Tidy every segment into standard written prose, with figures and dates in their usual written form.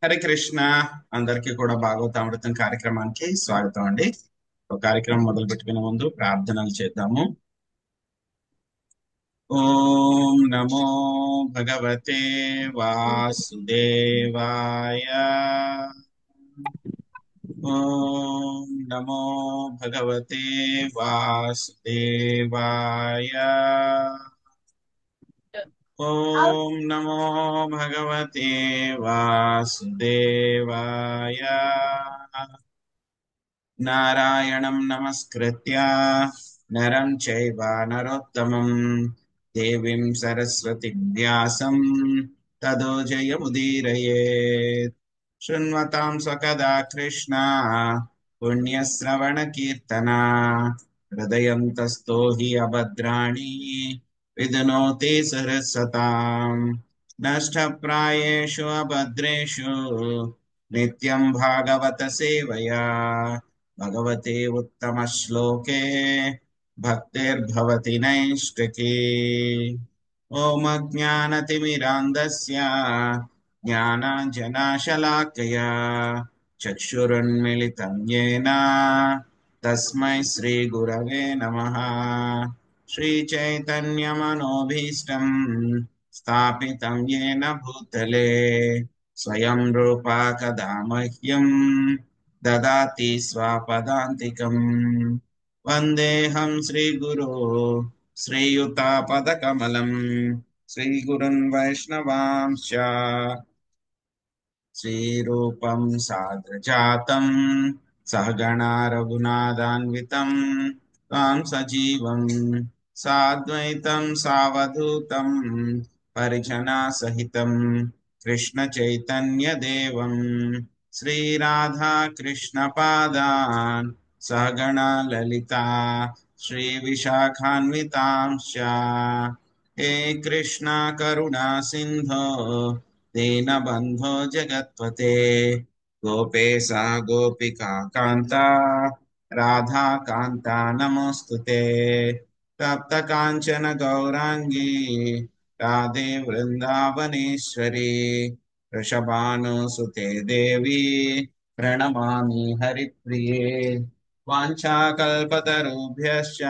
హరే కృష్ణ. అందరికీ కూడా భాగవతామృతం కార్యక్రమానికి స్వాగతం అండి. ఒక కార్యక్రమం మొదలు పెట్టుకునే ముందు ప్రార్థనలు చేద్దాము. ఓం నమో భగవతే వాసుదేవాయ. ఓం నమో భగవతే వాసుదేవాయ. ఓం నమో భగవతే వాసుదేవాయ. నారాయణం నమస్కృత్య నరం చైవ నరోత్తమం దేవీం సరస్వతిం వ్యాసం తదో జయముదీరయేత్. శృణ్వతాం స్వకదా కృష్ణ పుణ్యశ్రవణ కీర్తన హృదయంతస్థో హి అభద్రాణి విధునోతి సరస్వతాం. నష్టప్రాయేషు అభద్రేషు నిత్యం భాగవత సేవయా భగవతే ఉత్తమ శ్లోకే భక్తిర్భవతి నైష్టికీ. ఓం అజ్ఞానతిమిరాంధస్య జ్ఞానాంజనాశలాకయా చక్షురున్మిళితం యేన తస్మై శ్రీ గురవే నమః. శ్రీచైతన్యమనోభీష్టం స్థాపితం యేన భూతలే స్వయం రూపా కదా మహ్యం దదాతి స్వపదాంతికం. వందేహం శ్రీగురో శ్రీయుతాపదకమలం శ్రీగురున్ వైష్ణవాంశ్చ శ్రీరూపం సాగ్రజాతం సహగణా రఘునాథాన్వితం త్వాం సజీవం సాద్వైతం సావధూతం పరిజనా సహితం కృష్ణ చైతన్య దేవం శ్రీరాధా కృష్ణ పాదాన్ సహగణా లలితా శ్రీ విశాఖాన్వితాంశ్చ. హే కృష్ణ కరుణా సింధో దీనబంధో జగత్పతే గోపేశా గోపికా కాంత రాధా కాంత నమోస్తుతే. తప్త కాంచన గౌరాంగీ రాధే వృందావనేశ్వరి వృషభానుసుతే దేవి ప్రణమామి హరిప్రియే. వాంఛాకల్పతరుభ్యశ్చ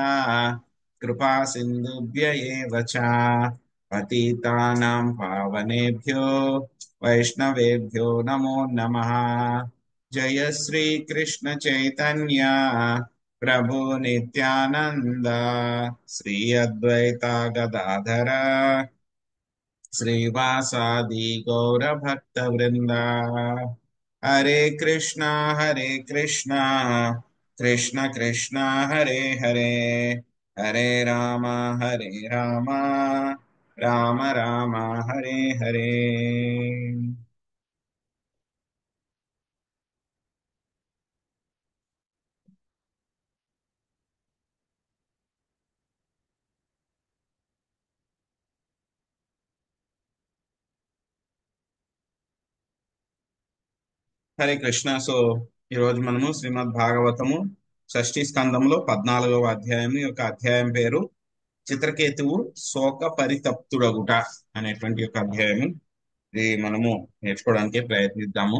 కృపా సింధుభ్య ఏవ చ పతితానాం పావనేభ్యో వైష్ణవేభ్యో నమో నమః. జయ శ్రీ కృష్ణ చైతన్య ప్రభు నిత్యానంద శ్రీ అద్వైత గదాధర శ్రీవాసాది గౌర భక్త వృంద. హరే కృష్ణ కృష్ణ కృష్ణ హరే హరే హరే రామ రామ రామ హరే హరే. హరే కృష్ణ. ఈరోజు మనము శ్రీమద్ భాగవతము షష్ఠీ స్కందంలో 14వ అధ్యాయం యొక్క అధ్యాయం పేరు చిత్రకేతువు శోక పరితప్తుడగుట అనేటువంటి యొక్క అధ్యాయం. ఇది మనము నేర్చుకోవడానికి ప్రయత్నిద్దాము.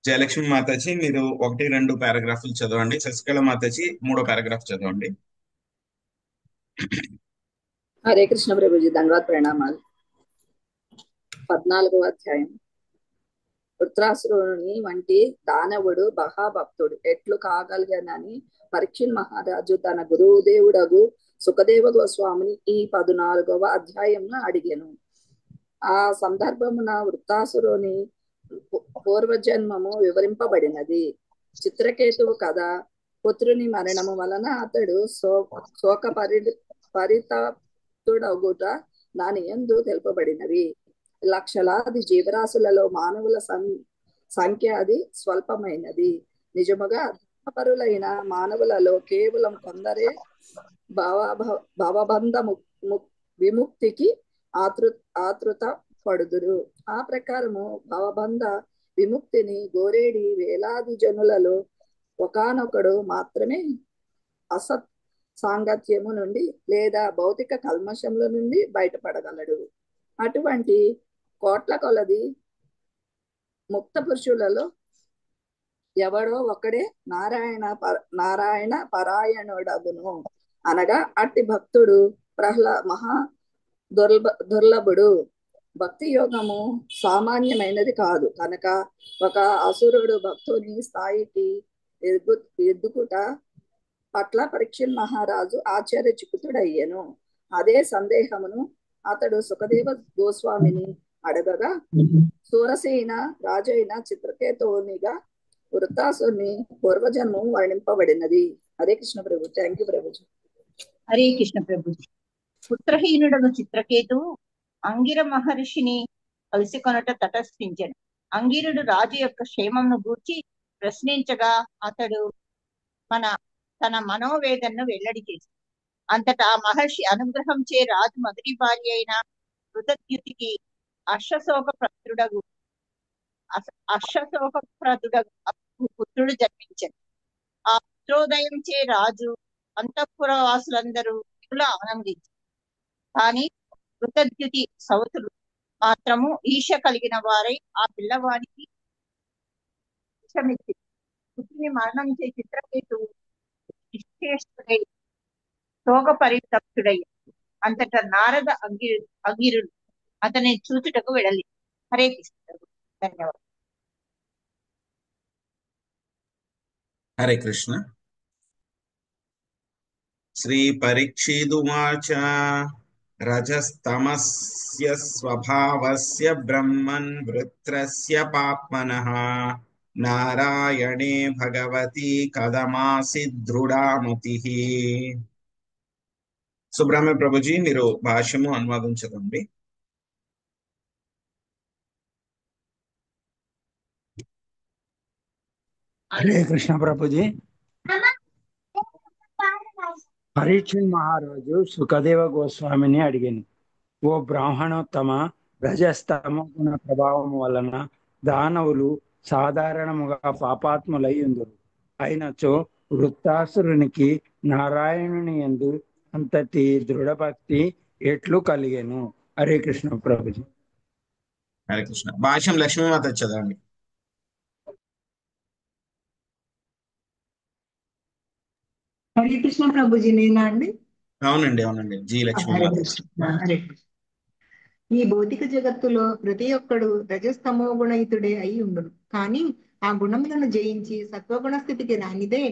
జయలక్ష్మి మాతాజీ మీరు 1-2 పారాగ్రాఫ్లు చదవండి. శశికళ మాతాజీ 3వ పారాగ్రాఫ్ చదవండి. హరే కృష్ణ ప్రభుజీ, ధన్యవాద ప్రణామాలు. 14వ అధ్యాయం. వృత్రాసురుని వంటి దానవుడు మహాభక్తుడు ఎట్లు కాగలిగానని పరీక్షిత్ మహారాజు తన గురుదేవుడగు సుఖదేవ గోస్వామిని ఈ 14వ అధ్యాయంలో అడిగాను. ఆ సందర్భమున వృత్రాసురుని పూర్వజన్మము వివరింపబడినది. చిత్రకేతువు కథ. పుత్రుని మరణము వలన అతడు శోక పరితప్తుడగుట దాని యందు తెలుపబడినవి. లక్షలాది జీవరాశులలో మానవుల సంఖ్య అది స్వల్పమైనది. నిజముగా ధర్మపరులైన మానవులలో కేవలం కొందరే భవబంధ విముక్తికి ఆతృత పడుదురు. ఆ ప్రకారము భవబంధ విముక్తిని గోరేడి వేలాది జనులలో ఒకానొకడు మాత్రమే అసత్ సాంగత్యము నుండి లేదా భౌతిక కల్మషముల నుండి బయటపడగలడు. అటువంటి కోట్ల కొలది ముక్త పురుషులలో ఎవడో ఒకడే నారాయణ పరాయణుడగును అనగా అట్టి భక్తుడు మహా దుర్లభుడు. భక్తి యోగము సామాన్యమైనది కాదు కనుక ఒక అసురుడు భక్తుని స్థాయికి ఎద్దుకుట పట్ల పరీక్షిత్ మహారాజు ఆశ్చర్యచకితుడయ్యెను. అదే సందేహమును అతడు సుఖదేవ గోస్వామిని అడగగా సూరసేన రాజైన చిత్రకేతువునిగా వృత్తాసుని పూర్వజన్మం వర్ణింపబడినది. హరే కృష్ణ ప్రభు. Thank you Prabhuji. హరే కృష్ణ ప్రభుజీ. పుత్రహీనుడను చిత్రకేతువు అంగిర మహర్షిని కలుసుకొనుట తటస్థించెను. అంగిరుడు రాజు యొక్క క్షేమంను గూర్చి ప్రశ్నించగా అతడు తన మనోవేదనను వెల్లడి చేశాడు. అంతటా మహర్షి అనుగ్రహంచే రాజు మొదటి భార్య అయిన కృతజ్ఞుతికి అశ్వశోకప్రదుడగు పుత్రుడు జన్మించాడు. ఆ పుత్రోదయంచే రాజు అంతఃపురవాసులందరూ ఇలా ఆనందించారు. కానీ కృతజ్ఞుతి సౌతులు మాత్రము ఈశ కలిగిన వారై ఆ పిల్లవాడికి విషమిచ్చి పుత్రుని మరణం చే చిత్రకేతువు నిశ్చేష్టుడై శోక పరితప్తుడై అంతటా నారద అంగిరుడు అతని చూచుటకు వెడలి. హరే కృష్ణ. ధన్యవాదాలు. హరే కృష్ణ. శ్రీ పరీక్షిదువాచ రజస్తమస్య స్వభావస్య బ్రహ్మన్ వృత్రస్య పాప్మనః నారాయణే భగవతి కథమాసి దృఢామతిః. సుబ్రహ్మణ్య ప్రభుజీ మీరు భాష్యము అనువాదం చదవండి. హరే కృష్ణ ప్రభుజీ. పరీక్షిత్ మహారాజు సుఖదేవ గోస్వామిని అడిగాను, ఓ బ్రాహ్మణోత్తమ, రజస్తమ గుణ ప్రభావం వలన దానవులు సాధారణముగా పాపాత్ములై ఉందరు. అయినచో వృత్తాసురునికి నారాయణుని యందు అంతటి దృఢభక్తి ఎట్లు కలిగెను? హరే కృష్ణ ప్రభుజీ. హరే కృష్ణ. భాష్యం లక్ష్మీమాత చదవండి. హరే కృష్ణ ప్రభుజీ. నేనా అండి? అవునండి అవునండి, జీ లక్ష్మీమాత. హరే కృష్ణ. ఈ భౌతిక జగత్తులో ప్రతి ఒక్కడు రజస్తమో గుణయుతుడే అయి ఉండును. కానీ ఆ గుణములను జయించి సత్వగుణ స్థితికి రానిదే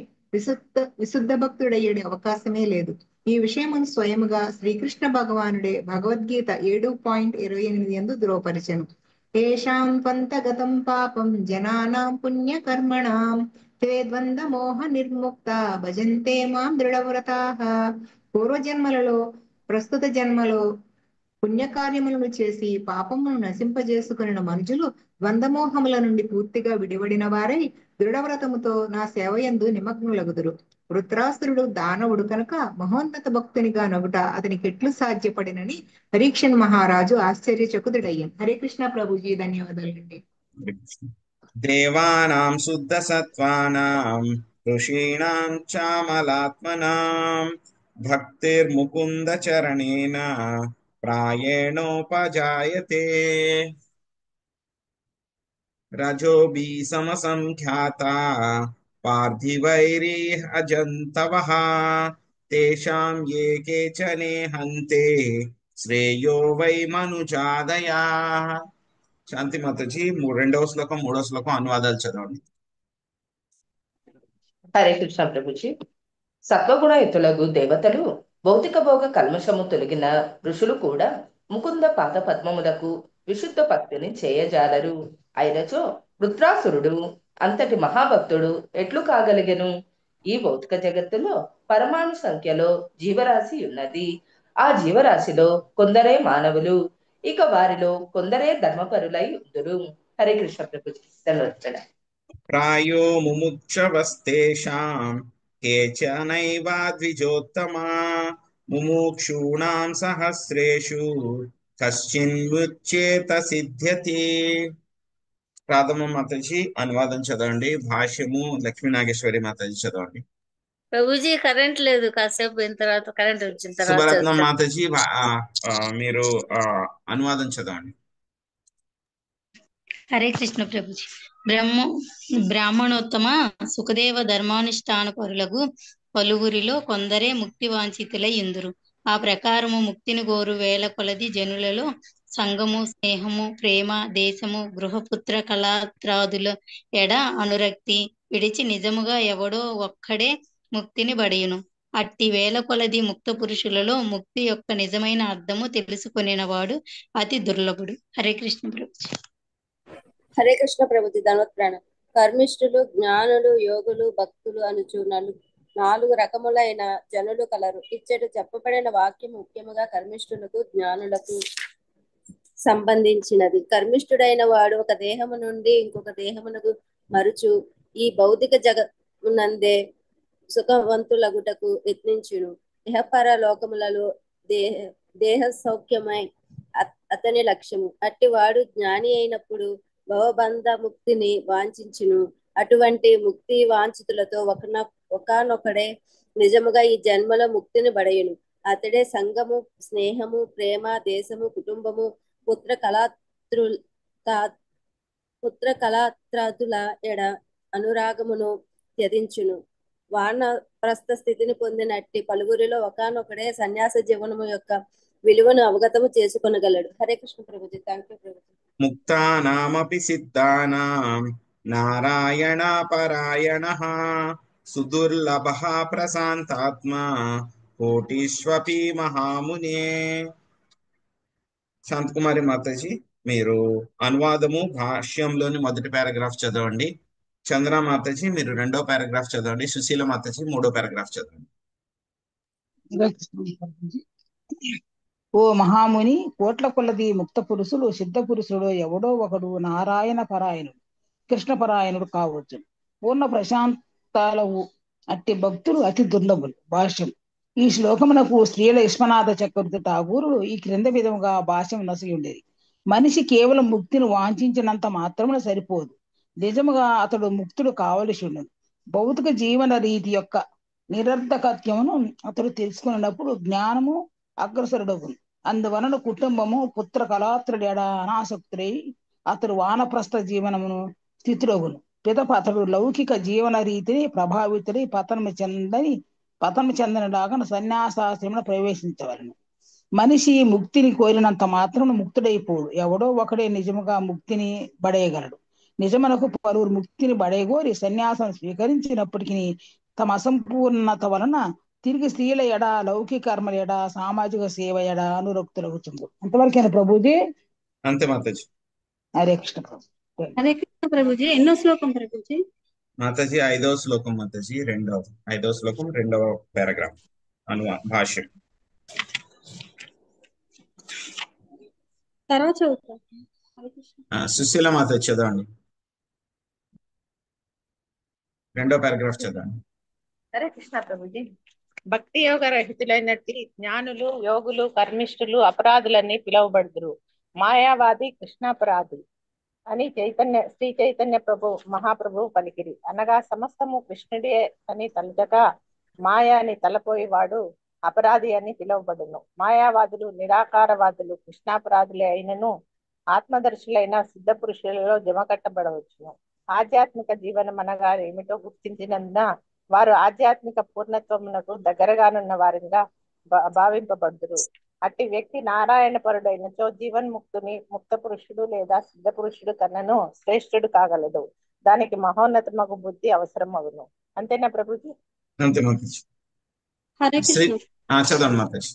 విశుద్ధ భక్తుడయ్యే అవకాశమే లేదు. ఈ విషయమును స్వయముగా శ్రీకృష్ణ భగవానుడే భగవద్గీత 7:28 యందు ధృవపరిచెను. ఏషాం త్వంతగతం పాపం జనానాం పుణ్యకర్మణాం తే ద్వంద్వ మోహ నిర్ముక్త భజంతే మాం దృఢవ్రతాః. పూర్వజన్మలలో ప్రస్తుత జన్మలో పుణ్యకార్యములను చేసి పాపమును నశింపజేసుకుని మనుషులు ద్వంద్వమోహముల నుండి పూర్తిగా విడివడిన వారై దృఢవ్రతముతో నా సేవయందు నిమగ్నులగుదురు. వృత్రాసురుడు దానవుడు కనుక మహోన్నత భక్తునిగా నగుట అతనికి ఎట్లు సాధ్యపడినని పరీక్షణ్ మహారాజు ఆశ్చర్యచకుతుడయ్యాను. హరే కృష్ణ ప్రభుజీ. ధన్యవాదాలండి. దేవానాం శుద్ధ సత్వానాం ఋషీణాం చామలాత్మనాం భక్తిర్ముకుంద చరణేన ప్రాయేణోపజాయతే. రజోబీ సమసంఖ్యాత పార్థివైరిహ జంతవః తేషాం ఏ కేచనే హంతే శ్రేయో వై మనుజాదయాః. శాంతి మాతాజీ 2వ శ్లోకం 3వ శ్లోకం అనువాదాలు చదవండి. హరే కృష్ణ ప్రభుజీ. సత్వగుణయుతులకు దేవతలు భౌతిక భోగ కల్మషము తొలగిన ఋషులు కూడా ముకుంద పాద పద్మములకు విశుద్ధ భక్తిని చేయజాలరు. అయినచో వృత్రాసురుడు అంతటి మహాభక్తుడు ఎట్లు కాగలిగెను? ఈ భౌతిక జగత్తులో పరమాణు సంఖ్యలో జీవరాశి ఉన్నది. ఆ జీవరాశిలో కొందరే మానవులు, ఇక వారిలో కొందరే ధర్మపరులై ఉందురు. హరే కృష్ణ ప్రభుజీ. ధన్యవాదాలు. ప్రాయో ముముక్షవస్తేషాం కేచనైవ ద్విజోత్తమా ముముక్షూణాం సహస్రేషు కశ్చిన్ముచ్యేత సిద్ధ్యతి. ప్రాథమ మాతాజీ అనువాదం చదవండి. భాష్యము లక్ష్మీ నాగేశ్వరి మాతాజీ చదవండి. ప్రభుజీ కరెంట్ లేదు, కాసేపు అయిన తర్వాత కరెంట్ వచ్చిన తర్వాత సుభరత్నం మాతాజీ మీరు అనువాదం చదవండి. హరే కృష్ణ ప్రభుజీ. బ్రాహ్మణోత్తమ సుఖదేవ ధర్మానుష్ఠాన పరులకు పలువురిలో కొందరే ముక్తి వాంఛితులై ఇందురు. ఆ ప్రకారము ముక్తిని గోరు వేల కొలది జనులలో సంగము, స్నేహము, ప్రేమ, దేశము, గృహపుత్ర కళాత్రాదుల ఎడ అనురక్తి విడిచి నిజముగా ఎవడో ఒక్కడే ముక్తిని బడియును. అట్టి వేల కొలది ముక్త పురుషులలో ముక్తి యొక్క నిజమైన అర్థము తెలుసుకొనినవాడు అతి దుర్లభుడు. హరే కృష్ణ ప్రభుజీ. హరే కృష్ణ ప్రభుజీ. ధన్వత్ప్రాణం. కర్మిష్ఠులు, జ్ఞానులు, యోగులు, భక్తులు అనుచు నాలుగు రకములైన జనులు కలరు. ఇచ్చట చెప్పబడిన వాక్యం ముఖ్యముగా కర్మిష్ఠులకు, జ్ఞానులకు సంబంధించినది. కర్మిష్ఠుడైన వాడు ఒక దేహము నుండి ఇంకొక దేహమునకు మరుచు ఈ భౌతిక జగమునందే సుఖవంతులగుటకు యత్నించును. ఇహపర లోకములలో దేహ సౌఖ్యమై అతని లక్ష్యము. అట్టి వాడు జ్ఞాని అయినప్పుడు భవబంధ ముక్తిని వాంఛించును. అటువంటి ముక్తి వాంఛితులతో ఒకనొకడే నిజముగా ఈ జన్మలో ముక్తిని బడయును. అతడే సంగము, స్నేహము, ప్రేమ, దేశము, కుటుంబము, పుత్ర కళాత్రాదుల ఎడ అనురాగమును త్యజించును. వానప్రస్థ స్థితిని పొందినట్టి పలువురిలో ఒకనొకడే సన్యాస జీవనము యొక్క విలువను అవగతము చేసుకొనగలడు. హరే కృష్ణ ప్రభుజీ. Thank you Prabhuji. ముక్తానామపి సిద్ధానాం నారాయణ పరాయణః సుదుర్లభః ప్రశాంతాత్మా కోటీష్వపి మహామునే. శాంతకుమారి మాతాజీ, మీరు అనువాదము భాష్యంలోని మొదటి పారాగ్రాఫ్ చదవండి. చంద్ర మాతాజీ, మీరు రెండో పారాగ్రాఫ్ చదవండి. సుశీల మాతాజీ, మూడో పారాగ్రాఫ్ చదవండి. ఓ మహాముని, కోట్ల కొలది ముక్త పురుషులు, సిద్ధ పురుషుడు ఎవడో ఒకడు నారాయణ పరాయణుడు, కృష్ణ పరాయణుడు కావచ్చు. పూర్ణ ప్రశాంతాలవు అట్టి భక్తులు అతి దుర్లభులు. భాష్యం. ఈ శ్లోకమునకు శ్రీల విశ్వనాథ చక్రవర్తి ఠాగూరుడు ఈ క్రింద విధముగా భాష్యం నొసగి ఉండేది. మనిషి కేవలం ముక్తిని వాంఛించినంత మాత్రమున సరిపోదు. నిజముగా అతడు ముక్తుడు కావలసి ఉండదు. భౌతిక జీవన రీతి యొక్క నిరర్ధకత్యమును అతడు తెలుసుకున్నప్పుడు జ్ఞానము అగ్రసరుడగును. అందువలన కుటుంబము, పుత్ర కళాత్రుడి ఎడ అనాసక్తుడై అతడు వానప్రస్థ జీవనమును స్థితిరగును. పిదప అతడు లౌకిక జీవన రీతిని ప్రభావితుడై పతనము చెందనలాగా సన్యాసాశ్రమను ప్రవేశించవలను. మనిషి ముక్తిని కోరినంత మాత్రం ముక్తుడైపోడు. ఎవడో ఒకడే నిజముగా ముక్తిని బడేయగలడు. నిజమునకు పలువురు ముక్తిని బడేగోరి సన్యాసం స్వీకరించినప్పటికీ తమ అసంపూర్ణత వలన తిరిగి స్త్రీల ఎడ, లౌకిక కర్మల ఎడ, సామాజిక సేవ ఎడ అనురక్తులవుతుంది. అంతవరకేనా ప్రభుజీ? అంతే మాతాజీ. హరే కృష్ణ ప్రభు. హరే కృష్ణ ప్రభుజీ. ఎన్నో శ్లోకం ప్రభుజీ? మాతాజీ 5వ శ్లోకం మాతాజీ. 5వ శ్లోకం 2వ పారాగ్రాఫ్ భాష్యం. తర్వాత చదువుతాం. సుశీల మాతాజీ చదవండి. 2వ పారాగ్రాఫ్ చదవండి. హరే కృష్ణ ప్రభుజీ. భక్తి యోగ రహితులైనట్టి జ్ఞానులు, యోగులు, కర్మిష్ఠులు అపరాధులన్నీ పిలువబడుదురు. మాయావాది, కృష్ణాపరాధి అని శ్రీ చైతన్య మహాప్రభు పలికిరి. అనగా సమస్తము కృష్ణుడే అని తలచక మాయాని తలపోయేవాడు అపరాధి అని పిలువబడును. మాయావాదులు, నిరాకారవాదులు కృష్ణాపరాధులే అయినను ఆత్మదర్శులైన సిద్ధ పురుషులలో జమకట్టబడవచ్చును. ఆధ్యాత్మిక జీవనం అనగా ఏమిటో గుర్తించినందున వారు ఆధ్యాత్మిక పూర్ణత్వమునకు దగ్గరగానున్న వారిగా భావింపబడుదురు. అట్టి వ్యక్తి నారాయణ పరుడైనచో జీవన్ముక్తుని ముక్త పురుషుడు లేదా సిద్ధ పురుషుడు కన్నను శ్రేష్ఠుడు కాగలదు. దానికి మహోన్నతమగు బుద్ధి అవసరం అగును. అంతేనా ప్రభుజీ? అంతే మాతాజీ. హరే కృష్ణ. చదవండి మాతాజీ.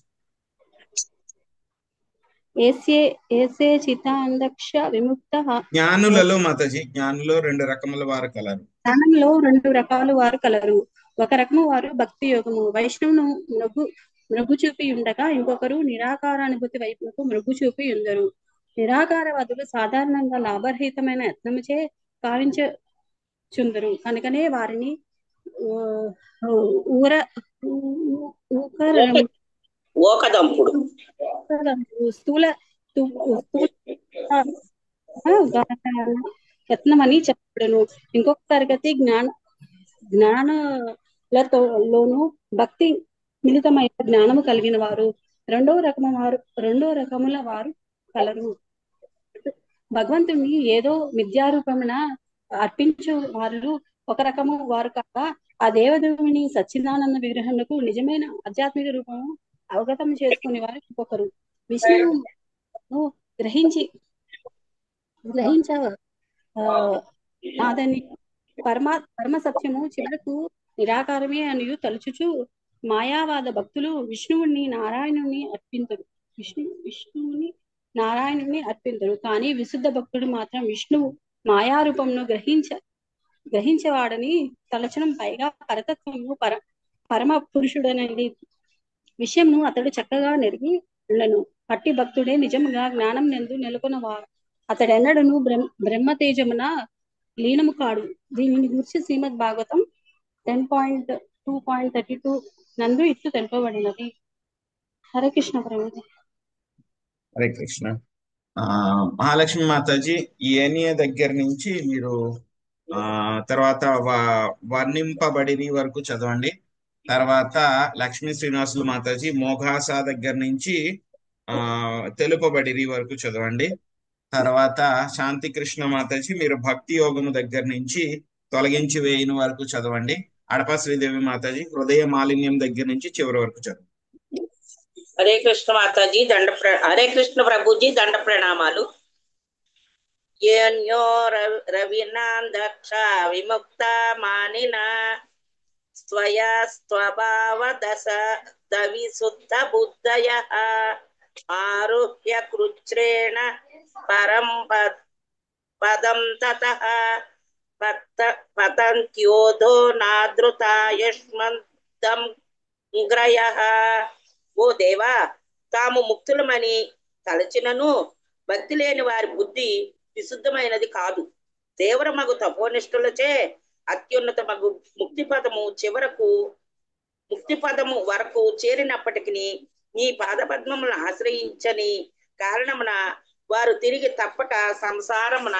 ఏసే చితాందక్ష విముక్త. జ్ఞానులలో మాతాజీ, జ్ఞానులో 2 రకముల వారు కలరు. జ్ఞానంలో 2 రకాల వారు కలరు. ఒక రకము వారు భక్తి యోగము వైష్ణవును మృగు చూపి ఉండగా, ఇంకొకరు నిరాకారానుభూతి వైపునకు మృగు చూపి ఉండరు. నిరాకారవాదులు సాధారణంగా లాభరహితమైన యత్నముచే కావించుందరు. కనుకనే వారిని స్థూల యత్నమని చెప్పబడును. ఇంకొక తరగతి జ్ఞానులలోను భక్తి మిళితమైన జ్ఞానము కలిగిన వారు రెండో రకముల వారు కలరు. భగవంతుని ఏదో విద్యారూపమున అర్పించు వారు ఒక రకము వారు కాక ఆ దేవదేవుని సచ్చిదానంద విగ్రహములకు నిజమైన ఆధ్యాత్మిక రూపము అవగతం చేసుకునే వారు ఇంకొకరు. విష్ణువు గ్రహించ నాదని పరమ సత్యము చివరకు నిరాకారమే అని తలుచుచు మాయావాద భక్తులు విష్ణువుని నారాయణుని అర్పించరు. కానీ విశుద్ధ భక్తుడు మాత్రం విష్ణువు మాయారూపమును గ్రహించేవాడని తలచడం, పైగా పరతత్వము పరమ పురుషుడనేది విషయంను అతడు చక్కగా నెరిగి ఉండను. అట్టి భక్తుడే నిజముగా జ్ఞానం నందు నెలకొనవాడు. అతడెన్నడను బ్రహ్మ తేజమున లీనము కాడు. దీనిని గురించి శ్రీమద్ భాగవతం 10.2.32 నందు ఇట్లు తెలుపబడినది. హరే కృష్ణ ప్రభుజీ. హరే కృష్ణ. మహాలక్ష్మి మాతాజీ, ఈ ఏనియ దగ్గర నుంచి మీరు తర్వాత వర్ణింపబడిని వరకు చదవండి. తర్వాత లక్ష్మీ శ్రీనివాసులు మాతాజీ మోఘాస దగ్గర నుంచి తెలుపబడిని వరకు చదవండి. తర్వాత శాంతి కృష్ణ మాతాజీ మీరు భక్తి యోగము దగ్గర నుంచి తొలగించి వేయిన వరకు చదవండి. అడప శ్రీదేవి మాతాజీ హృదయ మాలిన్యం దగ్గర నుంచి చివరి వరకు చదవండి. హరే కృష్ణ మాతాజీ హరే కృష్ణ ప్రభుజీ దండ ప్రణామాలు. ఏన్యో రవినాందక్ష విముక్త మానిన స్వయా స్వభావ దశ దవిశుద్ధ బుద్ధయ ఆరుహ్య కృచ్రేణ పరం పదం తతః పతంత్యోధో నాదృతాయుష్మంతం గ్రయః. ఓ దేవా, తాము ముక్తులమని తలచినను భక్తి లేని వారి బుద్ధి విశుద్ధమైనది కాదు. తీవ్రమగు తపోనిష్ఠులచే అత్యున్నత మగు ముక్తి పదము వరకు చేరినప్పటికీ నీ పాదపద్మములను ఆశ్రయించని కారణమున వారు తిరిగి తప్పక సంసారమున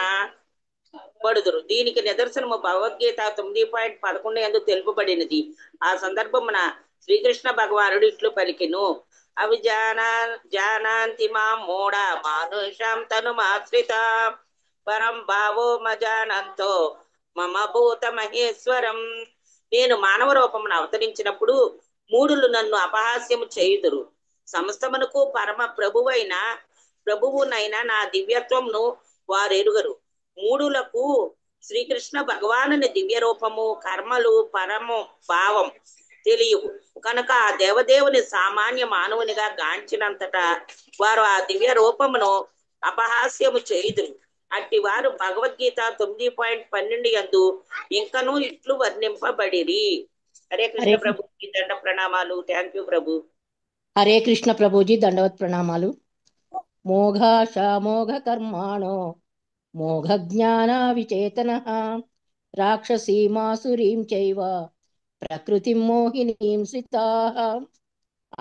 పడుదురు. దీనికి నిదర్శనము భగవద్గీత 9.11 యందు తెలుపబడినది. ఆ సందర్భమున శ్రీకృష్ణ భగవానుడు ఇట్లు పలికెను, అవి జానాంతి మాం మూఢ మానుషాం తనుమాశ్రిత పరం భావో మజానంతో మమ భూత మహేశ్వరం. నేను మానవ రూపమును అవతరించినప్పుడు మూఢులు నన్ను అపహాస్యము చేయుదురు. సమస్తమునకు పరమ ప్రభువునైనా నా దివ్యత్వమును వారు ఎరుగరు. మూఢులకు శ్రీకృష్ణ భగవానుని దివ్య రూపము, కర్మలు, పరము భావం తెలియవు కనుక ఆ దేవదేవుని సామాన్య మానవునిగా గాంచినంతటా వారు ఆ దివ్య రూపమును అపహాస్యము చేయుదురు. అట్టి వారు భగవద్గీత 9.12 యందు ఇంకనూ ఇట్లు వర్ణింపబడిరి. హరే కృష్ణ ప్రభుజీ దండ ప్రణామాలు. థ్యాంక్ యూ ప్రభు. హరే కృష్ణ ప్రభుజీ దండవత్ ప్రణామాలు. మోఘ కర్మాణో మోఘ జ్ఞాన విచేతన రాక్షసీమాసురీం చైవ ప్రకృతి మోహినీం శ్రితాః.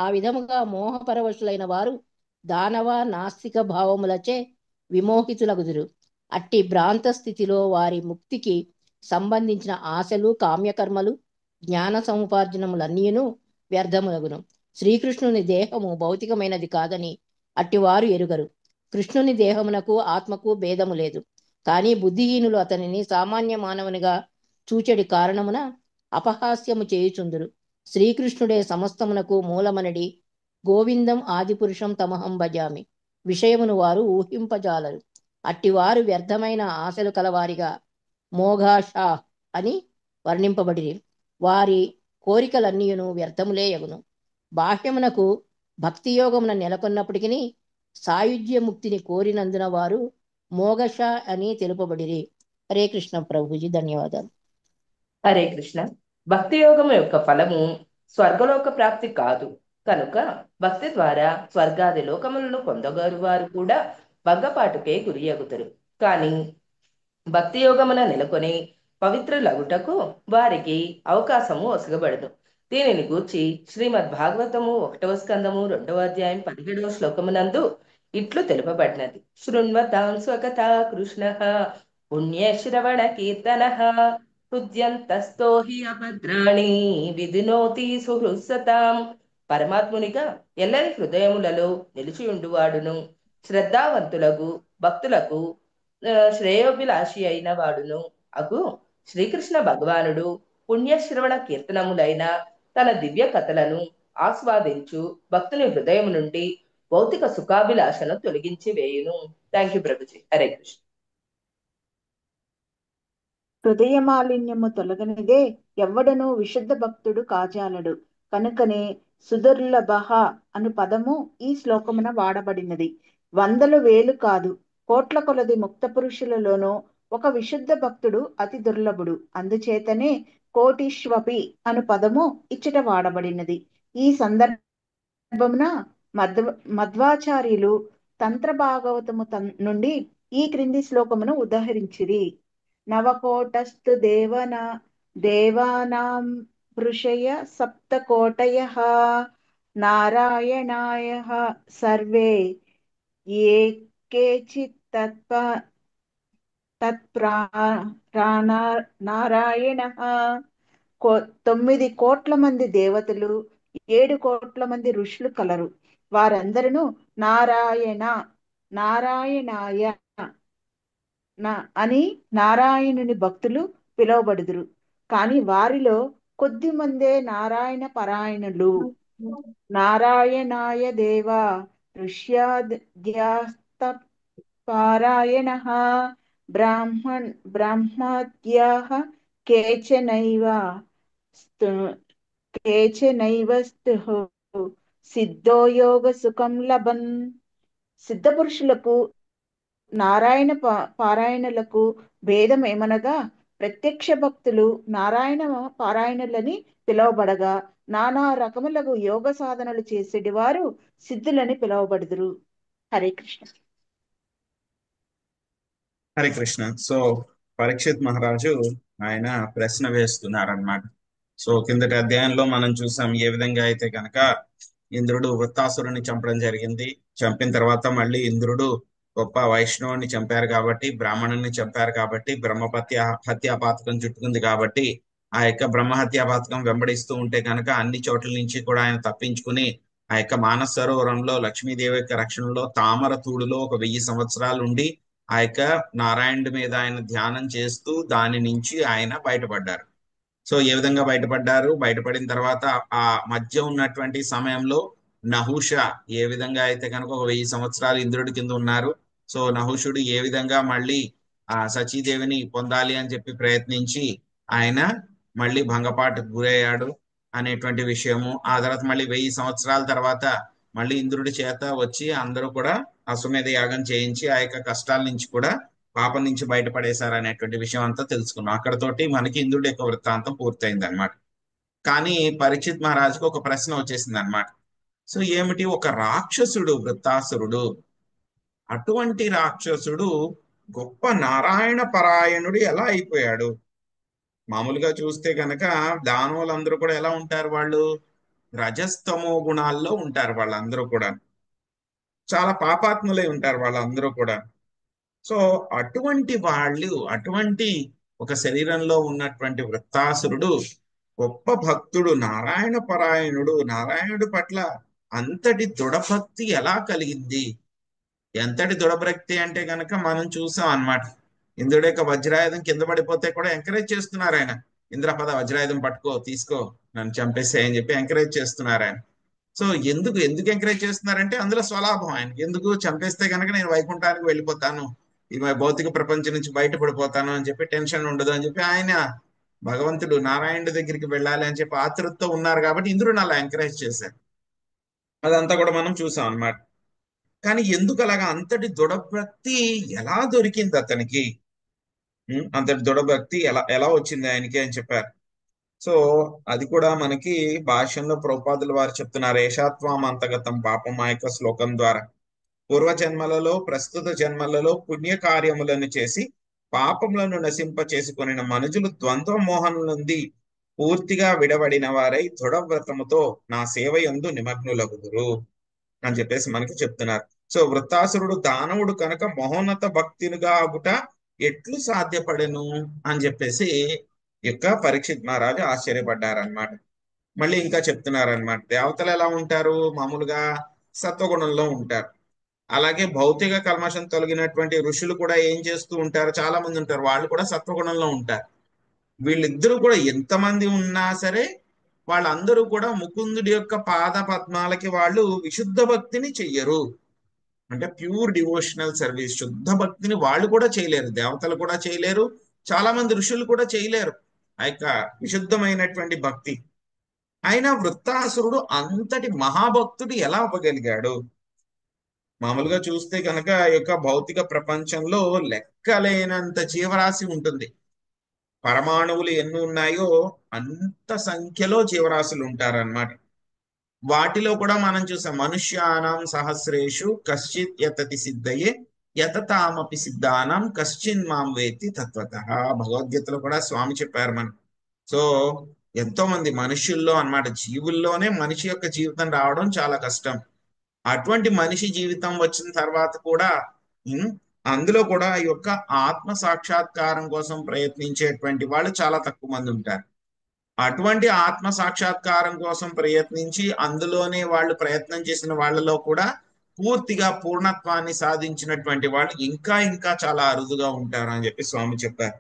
ఆ విధముగా మోహపరవశులైన వారు దానవ నాస్తిక భావములచే విమోహితులగుదురు. అట్టి భ్రాంత స్థితిలో వారి ముక్తికి సంబంధించిన ఆశలు, కామ్యకర్మలు, జ్ఞాన సముపార్జనములన్నీను వ్యర్థములగును. శ్రీకృష్ణుని దేహము భౌతికమైనది కాదని అట్టివారు ఎరుగరు. కృష్ణుని దేహమునకు ఆత్మకు భేదము లేదు. కానీ బుద్ధిహీనులు అతనిని సామాన్య మానవునిగా చూచెడి కారణమున అపహాస్యము చేయుచుందురు. శ్రీకృష్ణుడే సమస్తమునకు మూలమనడి గోవిందం ఆదిపురుషం తమహం భజామి విషయమును వారు ఊహింపజాలరు. అట్టివారు వ్యర్థమైన ఆశలు కలవారిగా మోఘాషా అని వర్ణింపబడిరి. వారి కోరికలన్నీయును వ్యర్థములే యగును. బాహ్యమునకు భక్తియోగమున నెలకొన్నప్పటికీ సాయుధ్య ముక్తిని కోరినందున వారు మోఘష అని తెలుపబడిరి. హరే కృష్ణ ప్రభుజీ ధన్యవాదాలు. హరే కృష్ణ. భక్తి యోగం యొక్క ఫలము స్వర్గలోక ప్రాప్తి కాదు కనుక భక్తి ద్వారా స్వర్గాది లోకములను పొందగారు వారు కూడా భంగపాటుకే గురి అగుతారు. కానీ భక్తి యోగమున నెలకొని పవిత్రులగుటకు వారికి అవకాశము ఒసగబడదు. దీనిని గూర్చి శ్రీమద్ భాగవతము 1వ స్కందము 2వ అధ్యాయం 17వ శ్లోకమునందు ఇట్లు తెలుపబడినది. శృణ్వతాం స్వకథా కృష్ణః పుణ్యశ్రవణ కీర్తనః హృద్యంతస్థో హి అభద్రాణి విధినోతి సుహృత్సతాం. పరమాత్మునిగా ఎల్లరి హృదయములలో నిలిచియుండువాడును శ్రద్ధావంతులకు భక్తులకు శ్రేయోభిలాషి అయిన వాడును అగు శ్రీకృష్ణ భగవానుడు పుణ్యశ్రవణ కీర్తనములైన తన దివ్య కథలను ఆస్వాదించు భక్తుని హృదయం నుండి భౌతిక సుఖాభిలాషను తొలగించి వేయును. Thank you Prabhuji. హరే కృష్ణ. హృదయ మాలిన్యము తొలగనిదే ఎవ్వడను విశుద్ధ భక్తుడు కాజాలడు. కనుకనే సుదుర్లభ అను పదము ఈ శ్లోకమున వాడబడినది. వందలు వేలు కాదు, కోట్ల కొలది ముక్త పురుషులలోనూ ఒక విశుద్ధ భక్తుడు అతి దుర్లభుడు. అందుచేతనే కోటిష్వపి అను పదము ఇచ్చట వాడబడినది. ఈ సందర్భమున మధ్వాచార్యులు తంత్ర భాగవతము నుండి ఈ క్రింది శ్లోకమును ఉదహరించిరి. నవకోటస్థు దేవానాం ఋషయ సప్తకోటయః నారాయణాయః సర్వే ఏ కేచిత్ నారాయణః. 9 కోట్ల మంది దేవతలు, 7 కోట్ల మంది ఋషులు కలరు. వారందరూ నారాయణాయ అని నారాయణుని భక్తులు పిలువబడుదురు. కాని వారిలో కొద్ది మందే నారాయణ పరాయణులు. నారాయణాయ దేవా ఋష్యాద్యాస్త పారాయణః బ్రాహ్మద్యాః కేచనైవ స్తుః సిద్ధో యోగ సుఖం లభన్. సిద్ధ పురుషులకు నారాయణ పారాయణులకు భేదం ఏమనగా, ప్రత్యక్ష భక్తులు నారాయణ పారాయణులని పిలువబడగా, నానా రకములకు యోగ సాధనలు చేసేటి వారు సిద్ధులని పిలువబడుదురు. హరే కృష్ణ. హరే కృష్ణ. సో పరీక్షిత్ మహారాజు ఆయన ప్రశ్న వేస్తున్నారన్నమాట. సో కిందటి అధ్యాయంలో మనం చూసాం ఏ విధంగా అయితే కనుక ఇంద్రుడు వృత్తాసురుని చంపడం జరిగింది. చంపిన తర్వాత మళ్ళీ ఇంద్రుడు గొప్ప వైష్ణవుని చంపారు కాబట్టి, బ్రాహ్మణుని చంపారు కాబట్టి, హత్యాపాతకం చుట్టుకుంది కాబట్టి, ఆ యొక్క బ్రహ్మహత్యాపాతకం వెంబడిస్తూ ఉంటే కనుక అన్ని చోట్ల నుంచి కూడా ఆయన తప్పించుకుని ఆ యొక్క మానస సరోవరంలో లక్ష్మీదేవి యొక్క రక్షణలో తామర తూడులో ఒక 1000 సంవత్సరాలు ఉండి ఆ యొక్క నారాయణుడి మీద ఆయన ధ్యానం చేస్తూ దాని నుంచి ఆయన బయటపడ్డారు. సో ఏ విధంగా బయటపడ్డారు? బయటపడిన తర్వాత ఆ మధ్య ఉన్నటువంటి సమయంలో నహుష ఏ విధంగా అయితే కనుక ఒక 1000 సంవత్సరాలు ఇంద్రుడి కింద ఉన్నారు. సో నహుషుడు ఏ విధంగా మళ్ళీ ఆ సచీదేవిని పొందాలి అని చెప్పి ప్రయత్నించి ఆయన మళ్ళీ భంగపాటుకు గురయ్యాడు అనేటువంటి విషయము. ఆ తర్వాత మళ్ళీ 1000 సంవత్సరాల తర్వాత మళ్ళీ ఇంద్రుడి చేత వచ్చి అందరూ కూడా అశ్వమేధ యాగం చేయించి ఆ యొక్క కష్టాల నుంచి కూడా పాపం నుంచి బయటపడేశారు అనేటువంటి విషయం అంతా తెలుసుకున్నాం. అక్కడతోటి మనకి ఇంద్రుడి యొక్క వృత్తాంతం పూర్తయింది అనమాట. కానీ పరీక్షిత్ మహారాజుకు ఒక ప్రశ్న వచ్చేసింది అనమాట. సో ఏమిటి? ఒక రాక్షసుడు వృత్తాసురుడు, అటువంటి రాక్షసుడు గొప్ప నారాయణ పరాయణుడు ఎలా అయిపోయాడు? మామూలుగా చూస్తే కనుక దానవులందరూ కూడా ఎలా ఉంటారు? వాళ్ళు రజస్తమో గుణాల్లో ఉంటారు. వాళ్ళందరూ కూడా చాలా పాపాత్ములై ఉంటారు వాళ్ళందరూ కూడా. సో అటువంటి ఒక శరీరంలో ఉన్నటువంటి వృత్తాసురుడు గొప్ప భక్తుడు, నారాయణ పరాయణుడు. నారాయణుడి పట్ల అంతటి దృఢభక్తి ఎలా కలిగింది? ఎంతటి దృఢభక్తి అంటే కనుక మనం చూసాం అన్నమాట. ఇంద్రుడి యొక్క వజ్రాయుధం కింద పడిపోతే కూడా ఎంకరేజ్ చేస్తున్నారు ఆయన. ఇంద్రపద వజ్రాయుధం పట్టుకో, తీసుకో, నన్ను చంపేసే అని చెప్పి ఎంకరేజ్ చేస్తున్నారు ఆయన. సో ఎందుకు ఎంకరేజ్ చేస్తున్నారంటే అందులో స్వలాభం ఆయనకి. ఎందుకు? చంపేస్తే కనుక నేను వైకుంఠానికి వెళ్ళిపోతాను, ఈ భౌతిక ప్రపంచం నుంచి బయటపడిపోతాను అని చెప్పి టెన్షన్ ఉండదు అని చెప్పి ఆయన భగవంతుడు నారాయణుడి దగ్గరికి వెళ్ళాలి అని చెప్పి ఆతృతతో ఉన్నారు కాబట్టి ఇంద్రుడిని అలా ఎంకరేజ్ చేశారు. అదంతా కూడా మనం చూసాం అన్నమాట. కానీ ఎందుకు అలాగా అంతటి దృఢభక్తి ఎలా దొరికింది అతనికి? అంతటి దృఢభక్తి ఎలా వచ్చింది ఆయనకి అని చెప్పారు. సో అది కూడా మనకి భాష్యంలో ప్రభుపాదుల వారు చెప్తున్నారు. ఏషాత్వాం అంతగతం పాపం ఆ యొక్క శ్లోకం ద్వారా పూర్వ జన్మలలో ప్రస్తుత జన్మలలో పుణ్య కార్యములను చేసి పాపములను నశింప చేసుకొనిన మనుజులు ద్వంద్వ మోహం నుండి పూర్తిగా విడవడిన వారై దృఢవ్రతముతో నా సేవ యందు నిమగ్నులగుదురు అని చెప్పేసి మనకి చెప్తున్నారు. సో వృత్తాసురుడు దానవుడు కనుక మహోన్నత భక్తునిగా ఆగుట ఎట్లు సాధ్యపడెను అని చెప్పేసి యొక్క పరీక్షిత్ మహారాజు ఆశ్చర్యపడ్డారనమాట. మళ్ళీ ఇంకా చెప్తున్నారనమాట. దేవతలు ఎలా ఉంటారు? మామూలుగా సత్వగుణంలో ఉంటారు. అలాగే భౌతిక కల్మషం తొలగినటువంటి ఋషులు కూడా ఏం చేస్తూ ఉంటారు, చాలా మంది ఉంటారు, వాళ్ళు కూడా సత్వగుణంలో ఉంటారు. వీళ్ళిద్దరూ కూడా ఎంతమంది ఉన్నా సరే వాళ్ళందరూ కూడా ముకుందుడి యొక్క పాద పద్మాలకి వాళ్ళు విశుద్ధ భక్తిని చెయ్యరు. అంటే ప్యూర్ డివోషనల్ సర్వీస్, శుద్ధ భక్తిని వాళ్ళు కూడా చేయలేరు, దేవతలు కూడా చేయలేరు, చాలా మంది ఋషులు కూడా చేయలేరు ఆ యొక్క విశుద్ధమైనటువంటి భక్తి. అయినా వృత్తాసురుడు అంతటి మహాభక్తుడు ఎలా అవ్వగలిగాడు? మామూలుగా చూస్తే కనుక ఈ యొక్క భౌతిక ప్రపంచంలో లెక్కలేనంత జీవరాశి ఉంటుంది. పరమాణువులు ఎన్ని ఉన్నాయో అంత సంఖ్యలో జీవరాశులు ఉంటారన్నమాట. వాటిలో కూడా మనం చూసాం, మనుష్యానాం సహస్రేషు కశ్చిత్ యతతి సిద్ధయే యతతామపి సిద్ధానం కశ్చిన్ మాం వేత్తి తత్వతః. భగవద్గీతలో కూడా స్వామి చెప్పారు మనం. సో ఎంతో మంది మనుషుల్లో అన్నమాట, జీవుల్లోనే మనిషి యొక్క జీవితం రావడం చాలా కష్టం. అటువంటి మనిషి జీవితం వచ్చిన తర్వాత కూడా ఉమ్, అందులో కూడా ఈ యొక్క ఆత్మ సాక్షాత్కారం కోసం ప్రయత్నించేటువంటి వాళ్ళు చాలా తక్కువ మంది ఉంటారు. అటువంటి ఆత్మ సాక్షాత్కారం కోసం ప్రయత్నించి అందులోనే వాళ్ళు ప్రయత్నం చేసిన వాళ్ళలో కూడా పూర్తిగా పూర్ణత్వాన్ని సాధించినటువంటి వాళ్ళు ఇంకా ఇంకా చాలా అరుదుగా ఉంటారు అని చెప్పి స్వామి చెప్పారు.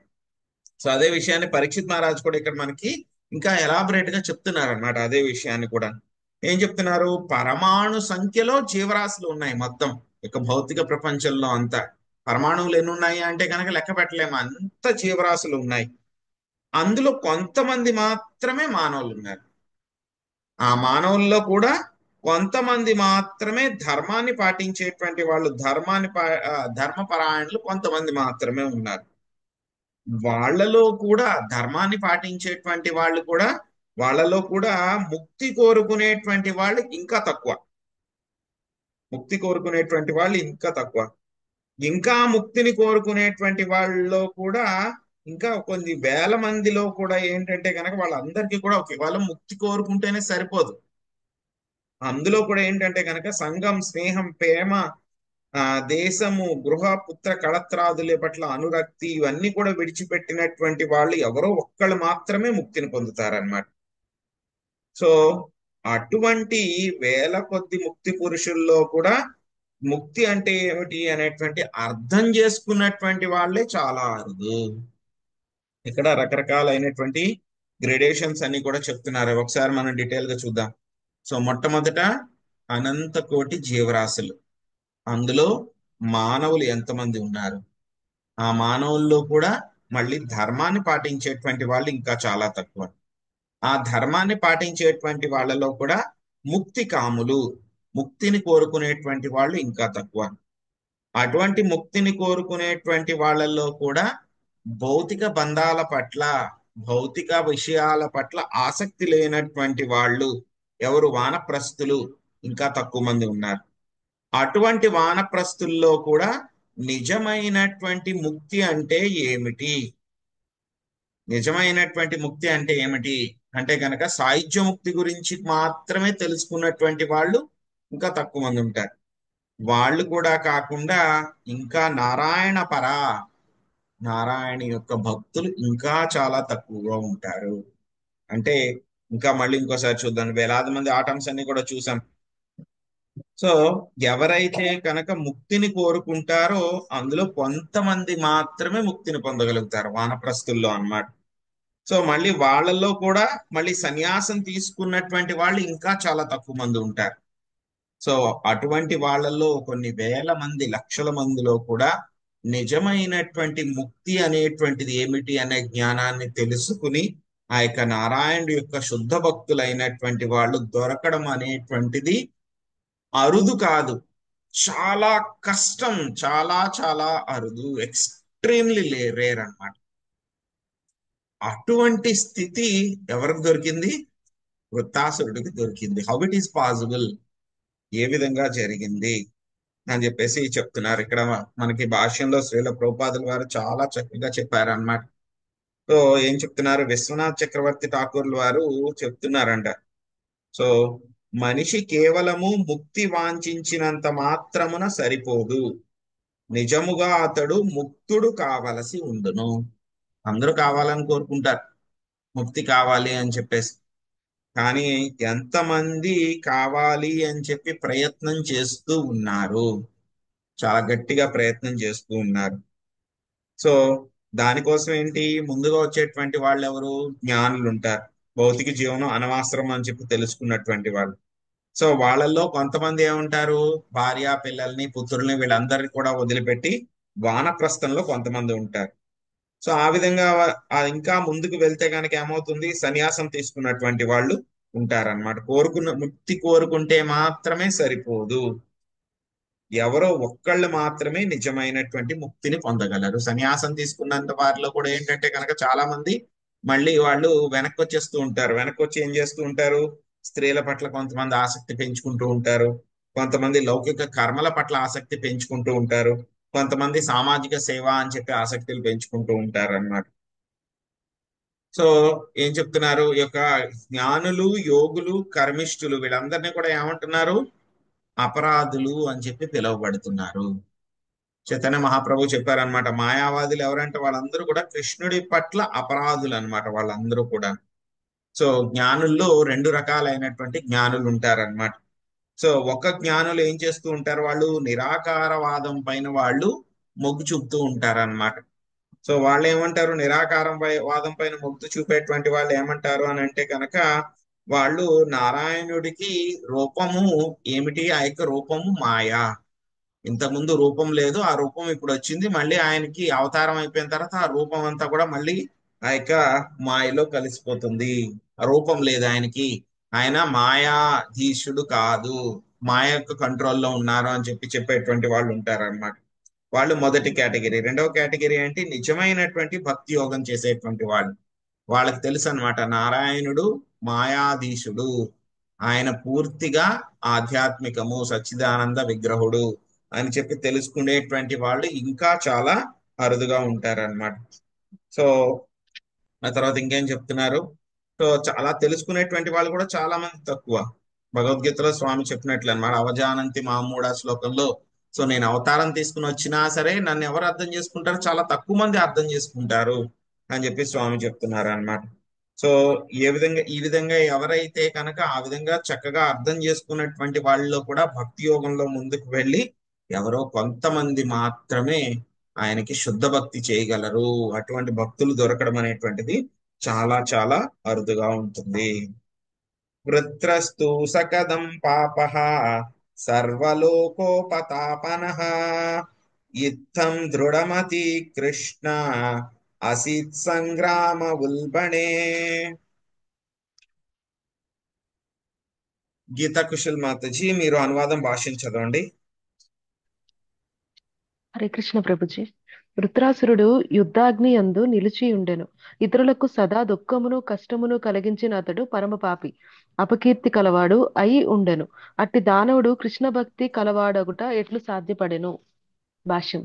సో అదే విషయాన్ని పరీక్షిత్ మహారాజ్ కూడా ఇక్కడ మనకి ఇంకా ఎలాబరేట్ గా చెప్తున్నారు అన్నమాట. అదే విషయాన్ని కూడా ఏం చెప్తున్నారు, పరమాణు సంఖ్యలో జీవరాశులు ఉన్నాయి మొత్తం ఇక భౌతిక ప్రపంచంలో అంతా. పరమాణువులు ఎన్ని ఉన్నాయి అంటే కనుక లెక్క పెట్టలేము, అంత జీవరాశులు ఉన్నాయి. అందులో కొంతమంది మాత్రమే మానవులు ఉన్నారు. ఆ మానవుల్లో కూడా కొంతమంది మాత్రమే ధర్మాన్ని పాటించేటువంటి వాళ్ళు, ధర్మపరాయణులు కొంతమంది మాత్రమే ఉన్నారు. వాళ్ళలో కూడా ధర్మాన్ని పాటించేటువంటి వాళ్ళు కూడా, వాళ్ళలో కూడా ముక్తి కోరుకునేటువంటి వాళ్ళు ఇంకా తక్కువ. ముక్తి కోరుకునేటువంటి వాళ్ళు ఇంకా తక్కువ. ఇంకా ముక్తిని కోరుకునేటువంటి వాళ్ళలో కూడా ఇంకా కొన్ని వేల మందిలో కూడా ఏంటంటే కనుక వాళ్ళందరికీ కూడా ఒకే, వాళ్ళు ముక్తి కోరుకుంటేనే సరిపోదు. అందులో కూడా ఏంటంటే కనుక సంఘం, స్నేహం, ప్రేమ, దేశము, గృహ, పుత్ర, కళత్రాదుల పట్ల అనురక్తి, ఇవన్నీ కూడా విడిచిపెట్టినటువంటి వాళ్ళు ఎవరో ఒక్కళ్ళు మాత్రమే ముక్తిని పొందుతారన్నమాట. సో అటువంటి వేల కొద్ది ముక్తి పురుషుల్లో కూడా ముక్తి అంటే ఏమిటి అనేటువంటి అర్థం చేసుకున్నటువంటి వాళ్ళే చాలా అరుదు. ఇక్కడ రకరకాలైనటువంటి గ్రేడేషన్స్ అన్ని కూడా చెప్తున్నారు. ఒకసారి మనం డీటెయిల్ గా చూద్దాం. సో మొట్టమొదట అనంత కోటి జీవరాశులు, అందులో మానవులు ఎంతమంది ఉన్నారు? ఆ మానవుల్లో కూడా మళ్ళీ ధర్మాన్ని పాటించేటువంటి వాళ్ళు ఇంకా చాలా తక్కువ. ఆ ధర్మాన్ని పాటించేటువంటి వాళ్ళలో కూడా ముక్తి కాములు, ముక్తిని కోరుకునేటువంటి వాళ్ళు ఇంకా తక్కువ. అటువంటి ముక్తిని కోరుకునేటువంటి వాళ్ళల్లో కూడా భౌతిక బంధాల పట్ల, భౌతిక విషయాల పట్ల ఆసక్తి లేనటువంటి వాళ్ళు ఎవరు? వానప్రస్థులు ఇంకా తక్కువ మంది ఉన్నారు. అటువంటి వానప్రస్థుల్లో కూడా నిజమైనటువంటి ముక్తి అంటే ఏమిటి, నిజమైనటువంటి ముక్తి అంటే ఏమిటి అంటే కనుక సాయుధ్య ముక్తి గురించి మాత్రమే తెలుసుకున్నటువంటి వాళ్ళు ఇంకా తక్కువ మంది ఉంటారు. వాళ్ళు కూడా కాకుండా ఇంకా నారాయణ యొక్క భక్తులు ఇంకా చాలా తక్కువగా ఉంటారు. అంటే ఇంకా మళ్ళీ ఇంకోసారి చూద్దాం, వేలాది మంది ఆటమ్స్ అన్ని కూడా చూసాం. సో ఎవరైతే కనుక ముక్తిని కోరుకుంటారో అందులో కొంతమంది మాత్రమే ముక్తిని పొందగలుగుతారు, వానప్రస్థుల్లో అన్నమాట. సో మళ్ళీ వాళ్ళల్లో కూడా మళ్ళీ సన్యాసం తీసుకున్నటువంటి వాళ్ళు ఇంకా చాలా తక్కువ మంది ఉంటారు. సో అటువంటి వాళ్ళల్లో కొన్ని వేల మంది, లక్షల మందిలో కూడా నిజమైనటువంటి ముక్తి అనేటువంటిది ఏమిటి అనే జ్ఞానాన్ని తెలుసుకుని ఆ యొక్క నారాయణుడి యొక్క శుద్ధ భక్తులైనటువంటి వాళ్ళు దొరకడం అనేటువంటిది అరుదు కాదు, చాలా కష్టం, చాలా చాలా అరుదు, ఎక్స్ట్రీమ్లీ రేర్ అన్నమాట. అటువంటి స్థితి ఎవరికి దొరికింది? వృత్తాసురుడికి దొరికింది. హౌ ఇట్ ఈస్ పాసిబుల్, ఏ విధంగా జరిగింది అని చెప్పేసి చెప్తున్నారు. ఇక్కడ మనకి భాష్యంలో శ్రీల ప్రభుపాదుల వారు చాలా చక్కగా చెప్పారు అన్నమాట. సో ఏం చెప్తున్నారు, విశ్వనాథ్ చక్రవర్తి ఠాకూర్ల వారు చెప్తున్నారంట. సో మనిషి కేవలము ముక్తి వాంఛించినంత మాత్రమున సరిపోదు, నిజముగా అతడు ముక్తుడు కావలసి ఉండును. అందరూ కావాలని కోరుకుంటారు, ముక్తి కావాలి అని చెప్పేసి, కానీ ఎంతమంది కావాలి అని చెప్పి ప్రయత్నం చేస్తూ ఉన్నారు? చాలా గట్టిగా ప్రయత్నం చేస్తూ ఉన్నారు. సో దానికోసం ఏంటి, ముందుగా వచ్చేటువంటి వాళ్ళు ఎవరు, జ్ఞానులు ఉంటారు. భౌతిక జీవనం అనవసరం అని చెప్పి తెలుసుకున్నటువంటి వాళ్ళు. సో వాళ్ళల్లో కొంతమంది ఏమంటారు, భార్య పిల్లల్ని పుత్రుల్ని వీళ్ళందరినీ కూడా వదిలిపెట్టి వానప్రస్థంలో కొంతమంది ఉంటారు. సో ఆ విధంగా ఇంకా ముందుకు వెళ్తే కనుక ఏమవుతుంది, సన్యాసం తీసుకున్నటువంటి వాళ్ళు ఉంటారన్నమాట. కోరుకున్న ముక్తి కోరుకుంటే మాత్రమే సరిపోదు, ఎవరో ఒక్కళ్ళు మాత్రమే నిజమైనటువంటి ముక్తిని పొందగలరు. సన్యాసం తీసుకున్నంత వారిలో కూడా ఏంటంటే కనుక చాలా మంది మళ్ళీ వాళ్ళు వెనక్కి వచ్చేస్తూ ఉంటారు. వెనక్కి వచ్చి ఏం చేస్తూ ఉంటారు, స్త్రీల పట్ల కొంతమంది ఆసక్తి పెంచుకుంటూ ఉంటారు, కొంతమంది లౌకిక కర్మల పట్ల ఆసక్తి పెంచుకుంటూ ఉంటారు, కొంతమంది సామాజిక సేవ అని చెప్పి ఆసక్తులు పెంచుకుంటూ ఉంటారు అన్నమాట. సో ఏం చెప్తున్నారు, ఈ యొక్క జ్ఞానులు, యోగులు, కర్మిష్ఠులు వీళ్ళందరినీ కూడా ఏమంటున్నారు, అపరాధులు అని చెప్పి పిలువబడుతున్నారు. చైతన్య మహాప్రభు చెప్పారనమాట, మాయావాదులు ఎవరంటే వాళ్ళందరూ కూడా కృష్ణుడి పట్ల అపరాధులు అన్నమాట వాళ్ళందరూ కూడా. సో జ్ఞానుల్లో రెండు రకాలైనటువంటి జ్ఞానులు ఉంటారన్నమాట. సో ఒక జ్ఞానులు ఏం చేస్తూ ఉంటారు, వాళ్ళు నిరాకారవాదం పైన వాళ్ళు మొగ్గు చూపుతూ ఉంటారన్నమాట. సో వాళ్ళు ఏమంటారు, వాదం పైన మొగ్గు చూపేటువంటి వాళ్ళు ఏమంటారు అని అంటే కనుక, వాళ్ళు నారాయణుడికి రూపము ఏమిటి, ఆ యొక్క రూపము మాయా, ఇంతకుముందు రూపం లేదు, ఆ రూపం ఇప్పుడు వచ్చింది, మళ్ళీ ఆయనకి అవతారం అయిపోయిన తర్వాత ఆ రూపం అంతా కూడా మళ్ళీ ఆ యొక్క మాయలో కలిసిపోతుంది. ఆ రూపం లేదు ఆయనకి, ఆయన మాయాధీశుడు కాదు, మాయ యొక్క కంట్రోల్లో ఉన్నారు అని చెప్పి చెప్పేటువంటి వాళ్ళు ఉంటారన్నమాట. వాళ్ళు మొదటి కేటగిరీ. రెండవ కేటగిరీ ఏంటి, నిజమైనటువంటి భక్తి యోగం చేసేటువంటి వాళ్ళు. వాళ్ళకి తెలుసు అనమాట, నారాయణుడు మాయాధీశుడు, ఆయన పూర్తిగా ఆధ్యాత్మికము, సచ్చిదానంద విగ్రహుడు అని చెప్పి తెలుసుకునేటువంటి వాళ్ళు ఇంకా చాలా అరుదుగా ఉంటారన్నమాట. సో ఆ తర్వాత ఇంకేం చెప్తున్నారు, సో చాలా తెలుసుకునేటువంటి వాళ్ళు కూడా చాలా మంది తక్కువ. భగవద్గీతలో స్వామి చెప్పినట్లు అన్నమాట, అవజానంతి మామూఢ శ్లోకంలో, సో నేను అవతారం తీసుకుని వచ్చినా సరే నన్ను ఎవరు అర్థం చేసుకుంటారు, చాలా తక్కువ మంది అర్థం చేసుకుంటారు అని చెప్పి స్వామి చెప్తున్నారు అన్నమాట. సో ఈ విధంగా ఎవరైతే కనుక ఆ విధంగా చక్కగా అర్థం చేసుకున్నటువంటి వాళ్ళలో కూడా భక్తి యోగంలో ముందుకు వెళ్ళి ఎవరో కొంతమంది మాత్రమే ఆయనకి శుద్ధ భక్తి చేయగలరు. అటువంటి భక్తులు దొరకడం అనేటువంటిది చాలా చాలా అరుదుగా ఉంటుంది. వృత్రస్తు సకదం పాపః సర్వలోకోపతాపనః ఇత్థం దృఢమతి కృష్ణ అసీత్ సంగ్రామ ఉల్బణే. గీతా కుశల్ మాతాజీ, మీరు అనువాదం భాషను చదవండి. హరే కృష్ణ ప్రభుజీ. వృత్రాసురుడు యుద్ధాగ్ని యందు నిలిచి ఉండెను. ఇతరులకు సదా దుఃఖమును కష్టమును కలిగించిన అతడు పరమపాపి, అపకీర్తి కలవాడు అయి ఉండెను. అట్టి దానవుడు కృష్ణ భక్తి కలవాడగుట ఎట్లు సాధ్యపడెను? భాష్యం.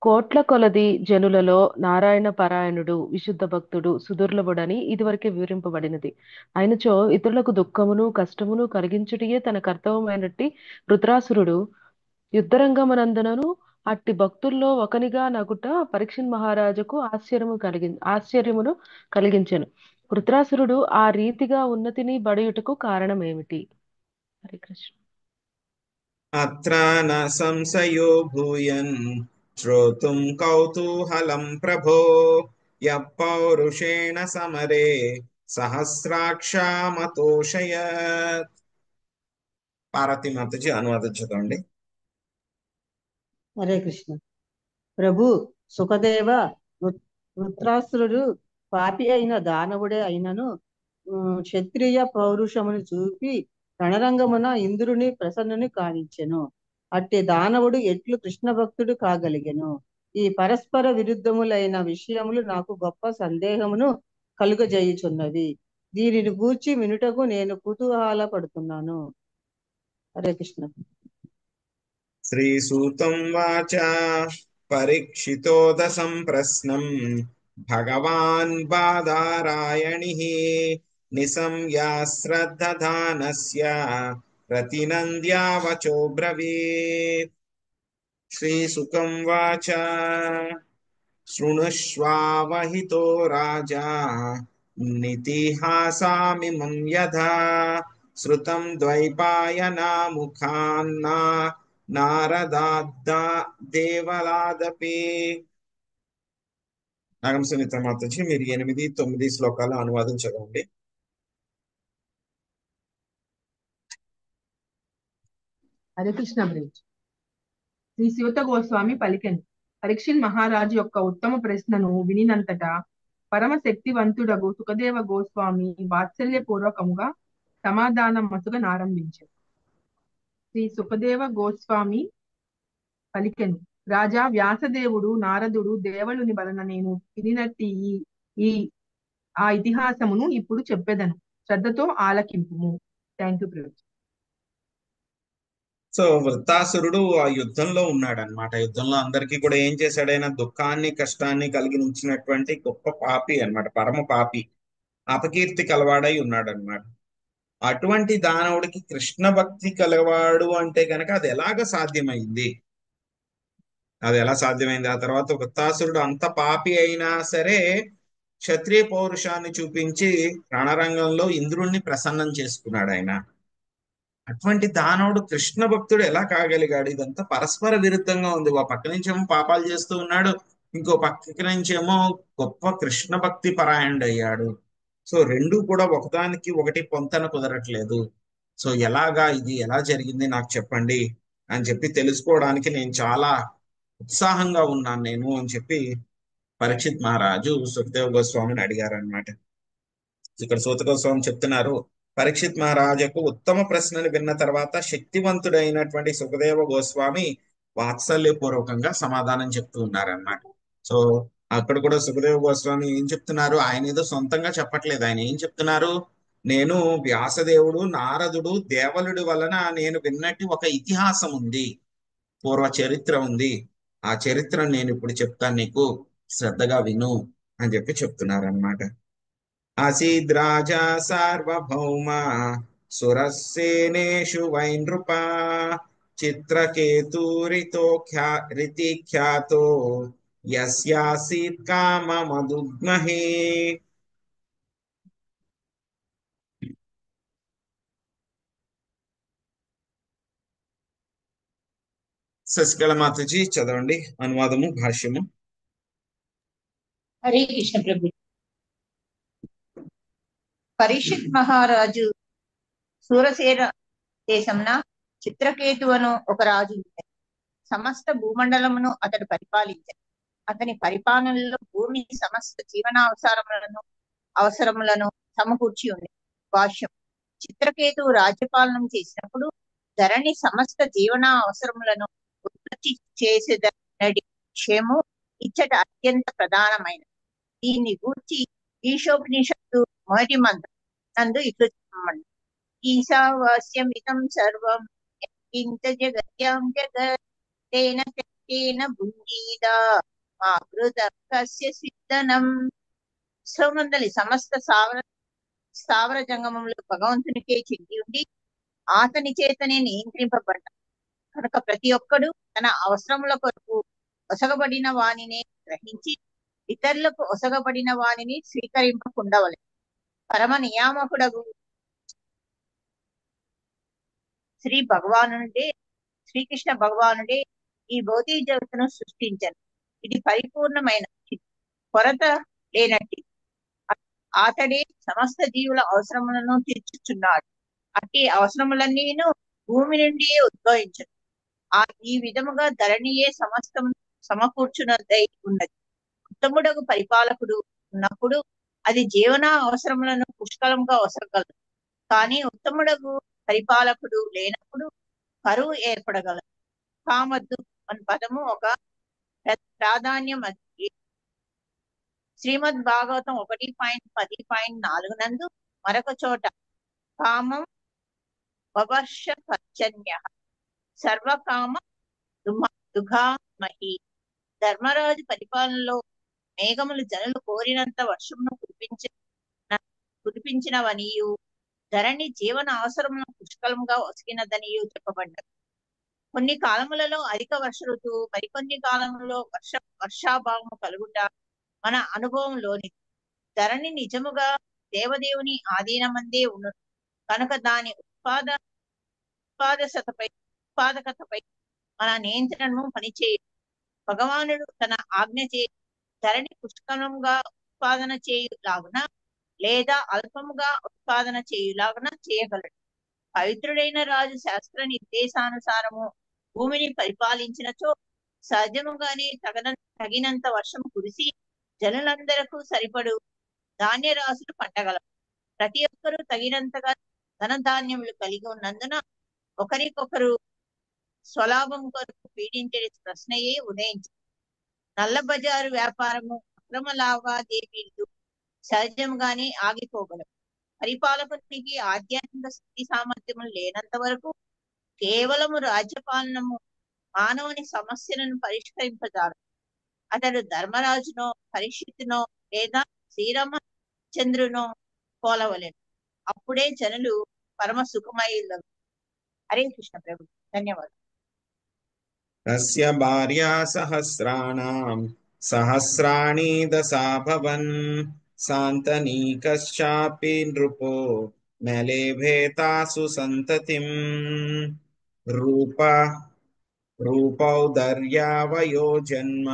కోట్ల కొలది జనులలో నారాయణ పరాయణుడు, విశుద్ధ భక్తుడు సుదుర్లభుడని ఇదివరకే వివరింపబడినది. అయినచో ఇతరులకు దుఃఖమును కష్టమును కలిగించుటయే తన కర్తవ్యమైనట్టి వృత్రాసురుడు యుద్ధరంగమనందునను అట్టి భక్తుల్లో ఒకనిగా నగుట పరీక్షిత్ మహారాజుకు ఆశ్చర్యమును కలిగించెను. వృత్రాసురుడు ఆ రీతిగా ఉన్నతిని బడయుటకు కారణమేమిటి? హరే కృష్ణ. అత్ర న సంశయో భూయన్ శ్రోతుం కౌతూహలం ప్రభో యః పౌరుషేణ సమరే సహస్రాక్షామతోషయత్. పార్వతీ మాతాజీ అనువాదం చదవండి. హరే కృష్ణ. ప్రభు సుఖదేవ, వృత్రాసురుడు పాపి అయిన దానవుడే అయినను క్షత్రియ పౌరుషమును చూపి రణరంగమున ఇంద్రుని ప్రసన్నుని కావించెను. అట్టి దానవుడు ఎట్లు కృష్ణ భక్తుడు కాగలిగెను? ఈ పరస్పర విరుద్ధములైన విషయములు నాకు గొప్ప సందేహమును కలుగజేయుచున్నవి. దీనిని గూర్చి వినుటకు నేను కుతూహల పడుతున్నాను. హరే కృష్ణ. శ్రీసూతం వాచ పరీక్షితోదసం ప్రశ్నం భగవాన్ బాధారాయణిః నిసంయాశ్రద్ధధానస్య ప్రతినంద్యావచో బ్రవీత్. శ్రీసుకం వాచ శృణుష్వావహితో రాజా నితిహాసామిమం యథా శ్రుతం ద్వైపాయనా ముఖాన్నా నారదాద్దా దేవలాదపి. నాగం సునీత మాతాజీ, మీరు 8, 9 శ్లోకాల అనువాదం చదవండి. హరే కృష్ణ బ్రిడ్జ్. శ్రీ శివత గోస్వామి పలికెను. పరీక్షిత్ మహారాజు యొక్క ఉత్తమ ప్రశ్నను వినినంతటా పరమ శక్తివంతుడగు సుఖదేవ గోస్వామి వాత్సల్యపూర్వకముగా సమాధానం మసుగనారంభించారు. శ్రీ సుఖదేవ గోస్వామి పలికెను. రాజా, వ్యాసదేవుడు నారదుడు దేవలుని వలన నేను వినినట్టి ఈ ఆ ఇతిహాసమును ఇప్పుడు చెప్పెదను. శ్రద్ధతో ఆలకింపుము. థ్యాంక్ యూ ప్రభు. సో వృత్తాసురుడు ఆ యుద్ధంలో ఉన్నాడనమాట. యుద్ధంలో అందరికీ కూడా ఏం చేశాడైనా దుఃఖాన్ని కష్టాన్ని కలిగించినటువంటి గొప్ప పాపి అన్నమాట, పరమ పాపి, అపకీర్తి కలవాడై ఉన్నాడనమాట. అటువంటి దానవుడికి కృష్ణ భక్తి కలవాడు అంటే కనుక అది ఎలాగ సాధ్యమైంది? అది ఎలా సాధ్యమైంది? ఆ తర్వాత వృత్తాసురుడు అంత పాపి అయినా సరే క్షత్రియ పౌరుషాన్ని చూపించి రణరంగంలో ఇంద్రుణ్ణి ప్రసన్నం చేసుకున్నాడు ఆయన. అటువంటి దానవుడు కృష్ణ భక్తుడు ఎలా కాగలిగాడు? ఇదంతా పరస్పర విరుద్ధంగా ఉంది. ఓ పక్క నుంచేమో పాపాలు చేస్తూ ఉన్నాడు, ఇంకో పక్క నుంచేమో గొప్ప కృష్ణ భక్తి పరాయణుడు అయ్యాడు. సో రెండు కూడా ఒకదానికి ఒకటి పొంతన కుదరట్లేదు. సో ఎలాగా ఇది ఎలా జరిగింది నాకు చెప్పండి అని చెప్పి తెలుసుకోవడానికి నేను చాలా ఉత్సాహంగా ఉన్నాను నేను అని చెప్పి పరీక్షిత్ మహారాజు సుఖదేవ గోస్వామిని అడిగారనమాట. ఇక్కడ సూత గోస్వామి చెప్తున్నారు, పరీక్షిత్ మహారాజుకు ఉత్తమ ప్రశ్నలు విన్న తర్వాత శక్తివంతుడైనటువంటి సుఖదేవ గోస్వామి వాత్సల్యపూర్వకంగా సమాధానం చెప్తూ ఉన్నారనమాట. సో అక్కడ కూడా సుఖదేవ గోస్వామి ఏం చెప్తున్నారు? ఆయన ఏదో సొంతంగా చెప్పట్లేదు. ఆయన ఏం చెప్తున్నారు? నేను వ్యాసదేవుడు నారదుడు దేవలుడి వలన నేను విన్నట్టు ఒక ఇతిహాసం ఉంది, పూర్వ చరిత్ర ఉంది. ఆ చరిత్రను నేను ఇప్పుడు చెప్తాను, నీకు శ్రద్ధగా విను అని చెప్పి చెప్తున్నారనమాట. ఆసీద్రాజా సార్వభౌమ సురసేనేషు వైనృప చిత్రకేతురితో రీతి ఖ్యాతో యస్యాసీత్ కామమదుగ్మహే. శశికళ మాతాజీ చదవండి అనువాదము భాష్యము. హరే కృష్ణ ప్రభు. పరీక్షిత్ మహారాజు సూరసేన దేశంన చిత్రకేతు అను ఒక రాజు ఉంటాడు. సమస్త భూమండలమును అతడు పరిపాలించాడు. అతని పరిపాలనలో భూమి సమస్త అవసరములను సమకూర్చి ఉంది. భాష్యం. చిత్రకేతువు రాజ్యపాలనం చేసినప్పుడు ధరణి సమస్త జీవన అవసరములను ఉత్పత్తి చేసేదనడి విషయము ఇచ్చట అత్యంత ప్రధానమైనది. దీన్ని గూర్చి ఈశోపనిషత్తు మొదటి మంత్రం నందు ఇట్లు చెప్పమండి. ఈశావాస్యమిదం సర్వం ఇంత జగత్యాం జగత్తేన తేన భుంజీదా మా కృతస్య సిద్ధనం. విశ్వమందలి సమస్త స్థావర జంగమంలో భగవంతునికే చెంది ఉండి అతని చేతనే నియంత్రింపబడ్డాడు కనుక ప్రతి ఒక్కడు తన అవసరముల కొరకు ఒసగబడిన వానినే గ్రహించి ఇతరులకు ఒసగబడిన వానిని స్వీకరింపకుండవలె. పరమ నియామకుడగు శ్రీకృష్ణ భగవానుడే ఈ భౌతిక జగత్తును సృష్టించను. ఇది పరిపూర్ణమైన కొరత లేనట్టి. అతడే సమస్త జీవుల అవసరములను తీర్చుచున్నాడు. అట్టి అవసరములన్నీను భూమి నుండి ఉద్భవించను. ఈ విధముగా ధరణియే సమస్తం సమకూర్చున్నదై ఉన్నది. ఉత్తముడగు పరిపాలకుడు ఉన్నప్పుడు అది జీవన అవసరములను పుష్కలంగా అవసరగలదు. కానీ ఉత్తముడగు పరిపాలకుడు లేనప్పుడు కరువు ఏర్పడగలదు. కామద్దు అనే పదము ఒక ప్రాధాన్యం. అది శ్రీమద్ భాగవతం 1.10.4 నందు మరొక చోట కామం వవర్ష పర్జన్య సర్వకామ దుఘామహి. ధర్మరాజు పరిపాలనలో మేఘములు జనులు కోరినంత వర్షమును కురిపించినవనియు ధరణి జీవన అవసరములను పుష్కలంగా ఒసిగినదనియు చెప్పబడ్డది. కొన్ని కాలములలో అధిక వర్ష ఋతువు, మరికొన్ని కాలములలో వర్షాభావము కలుగుట మన అనుభవంలోని. ధరణి నిజముగా దేవదేవుని ఆధీనమందే ఉన్నది కనుక దాని ఉత్పాదకతపై మన నియంత్రణము పనిచేయు. భగవానుడు తన ఆజ్ఞ చే ధరణి పుష్కలంగా ఉత్పాదన చేయులాగున లేదా అల్పముగా ఉత్పాదన చేయులాగున చేయగలడు. పవిత్రుడైన రాజు శాస్త్ర నిర్దేశానుసారము భూమిని పరిపాలించినచో సహజముగానే తగినంత వర్షం కురిసి జనులందరకు సరిపడు ధాన్య రాశులు పండగలవు. ప్రతి ఒక్కరూ తగినంతగా ధనధాన్యములు కలిగి ఉన్నందున ఒకరికొకరు స్వలాభం కొరకు పీడించే ప్రశ్నయే ఉదయించు. నల్ల బజారు వ్యాపారము అక్రమ లావాదేవీలు సహజంగానే ఆగిపోగలవు. పరిపాలకునికి ఆధ్యాత్మిక శక్తి సామర్థ్యములు లేనంత వరకు కేవలము రాజ్యపాలనము మానవుని సమస్యలను పరిష్కరింపజాలదు. అతడు ధర్మరాజునో పరీక్షిత్తునో లేదా శ్రీరామచంద్రునో పోలవలెను. అప్పుడే జనులు పరమ సుఖమయులు. హరే కృష్ణ ప్రభు. ధన్యవాదాలు. తస్య భార్యా సహస్రాణం సహస్రాణి దశాభవన్ శాంతనీకశ్చాపి నృపో నలేభేతాసు సంతతిం రూపౌదర్యావయో జన్మ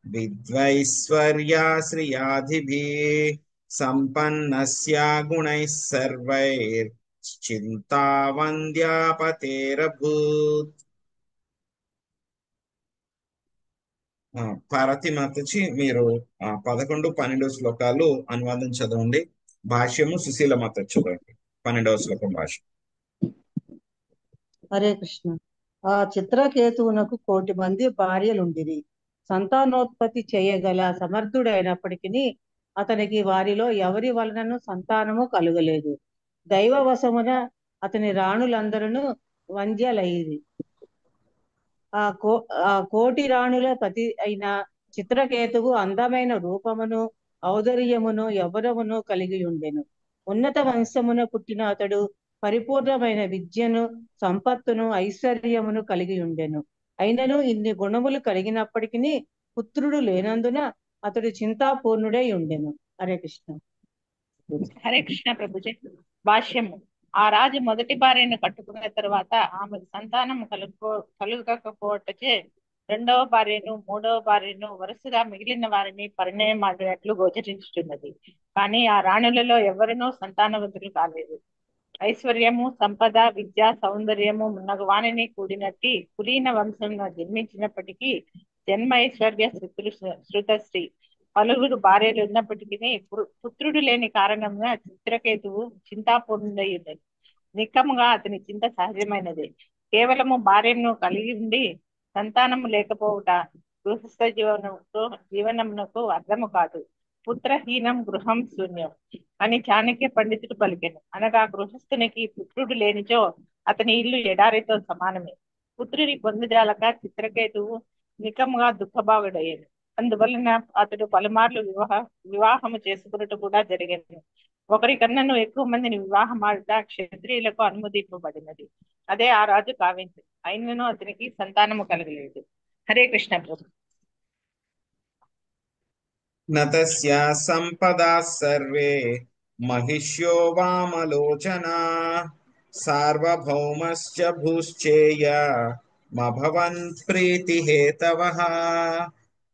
విద్వైశ్వర్యా శ్రియాధిభిః సంపన్నస్య గుణైః సర్వైర్ చింతావంద్యాపతేరభూత్. పార్వతి మాతచి మీరు 11, 12 శ్లోకాలు అనువాదం చదవండి. భాష్యము సుశీల మాత చదవండి. 12వ శ్లోకం భాష్యం. హరే కృష్ణ. ఆ చిత్రకేతువునకు 1,000,000 మంది భార్యలుండిరి. సంతానోత్పత్తి చేయగల సమర్థుడైనప్పటికీ అతనికి వారిలో ఎవరి వలనను సంతానము కలుగలేదు. దైవవశమున అతని రాణులందరూ వంధ్యలైరి. ఆ 1,000,000 రాణుల పతి అయిన చిత్రకేతువు అందమైన రూపమును ఔదర్యమును యవ్వనమును కలిగి ఉండెను. ఉన్నత వంశమున పుట్టిన అతడు పరిపూర్ణమైన విద్యను సంపత్తును ఐశ్వర్యమును కలిగి ఉండెను. అయినను ఇన్ని గుణములు కలిగినప్పటికీ పుత్రుడు లేనందున అతడు చింతాపూర్ణుడై ఉండెను. హరే కృష్ణ. హరే కృష్ణ ప్రభుజీ. భాష్యము. ఆ రాజు మొదటి భార్యను కట్టుకున్న తరువాత ఆమెకు సంతానము కలుగకపోవటచే రెండవ భార్యను, మూడవ భార్యను వరుసగా మిగిలిన వారిని పరిణయమాడినట్లు గోచరించుతున్నది. కానీ ఆ రాణులలో ఎవరినూ సంతానవంతులు కాలేదు. ఐశ్వర్యము, సంపద, విద్య, సౌందర్యము మున్నగు వాణిని కూడినట్టి కులీన వంశంలో జన్మించినప్పటికీ జన్మ ఐశ్వర్య శృతశ్రీ పలువురు భార్యలు ఉన్నప్పటికీ పుత్రుడు లేని కారణంగా చిత్రకేతువు చింతాపూర్ణుడై ఉన్నది. నిక్కముగా అతని చింత సహజమైనదే. కేవలము భార్యను కలిగి ఉండి సంతానము లేకపోవుట గృహస్థ జీవనమునకు అర్థము కాదు. పుత్రహీనం గృహం శూన్యం అని చాణక్య పండితుడు పలికెను. అనగా గృహస్థునికి పుత్రుడు లేనిచో అతని ఇల్లు ఎడారితో సమానమే. పుత్రుని పొందజాలక చిత్రకేతువు నికముగా దుఃఖభాగుడయ్యాడు. అందువలన అతడు పలుమార్లు వివాహము చేసుకున్నట్టు కూడా జరిగింది. ఒకరికన్నను ఎక్కువ మందిని వివాహం ఆడుట క్షత్రియులకు అనుమతింపబడినది. అదే ఆ రాజు కావించు. అయినను అతనికి సంతానము కలగలేదు. హరే కృష్ణ ప్రభు. నతస్య సంపదా సర్వే మహిష్యో వామలోచనా సార్వభౌమశ్చ భూశ్చేయ మభవన్ ప్రీతిహేతవః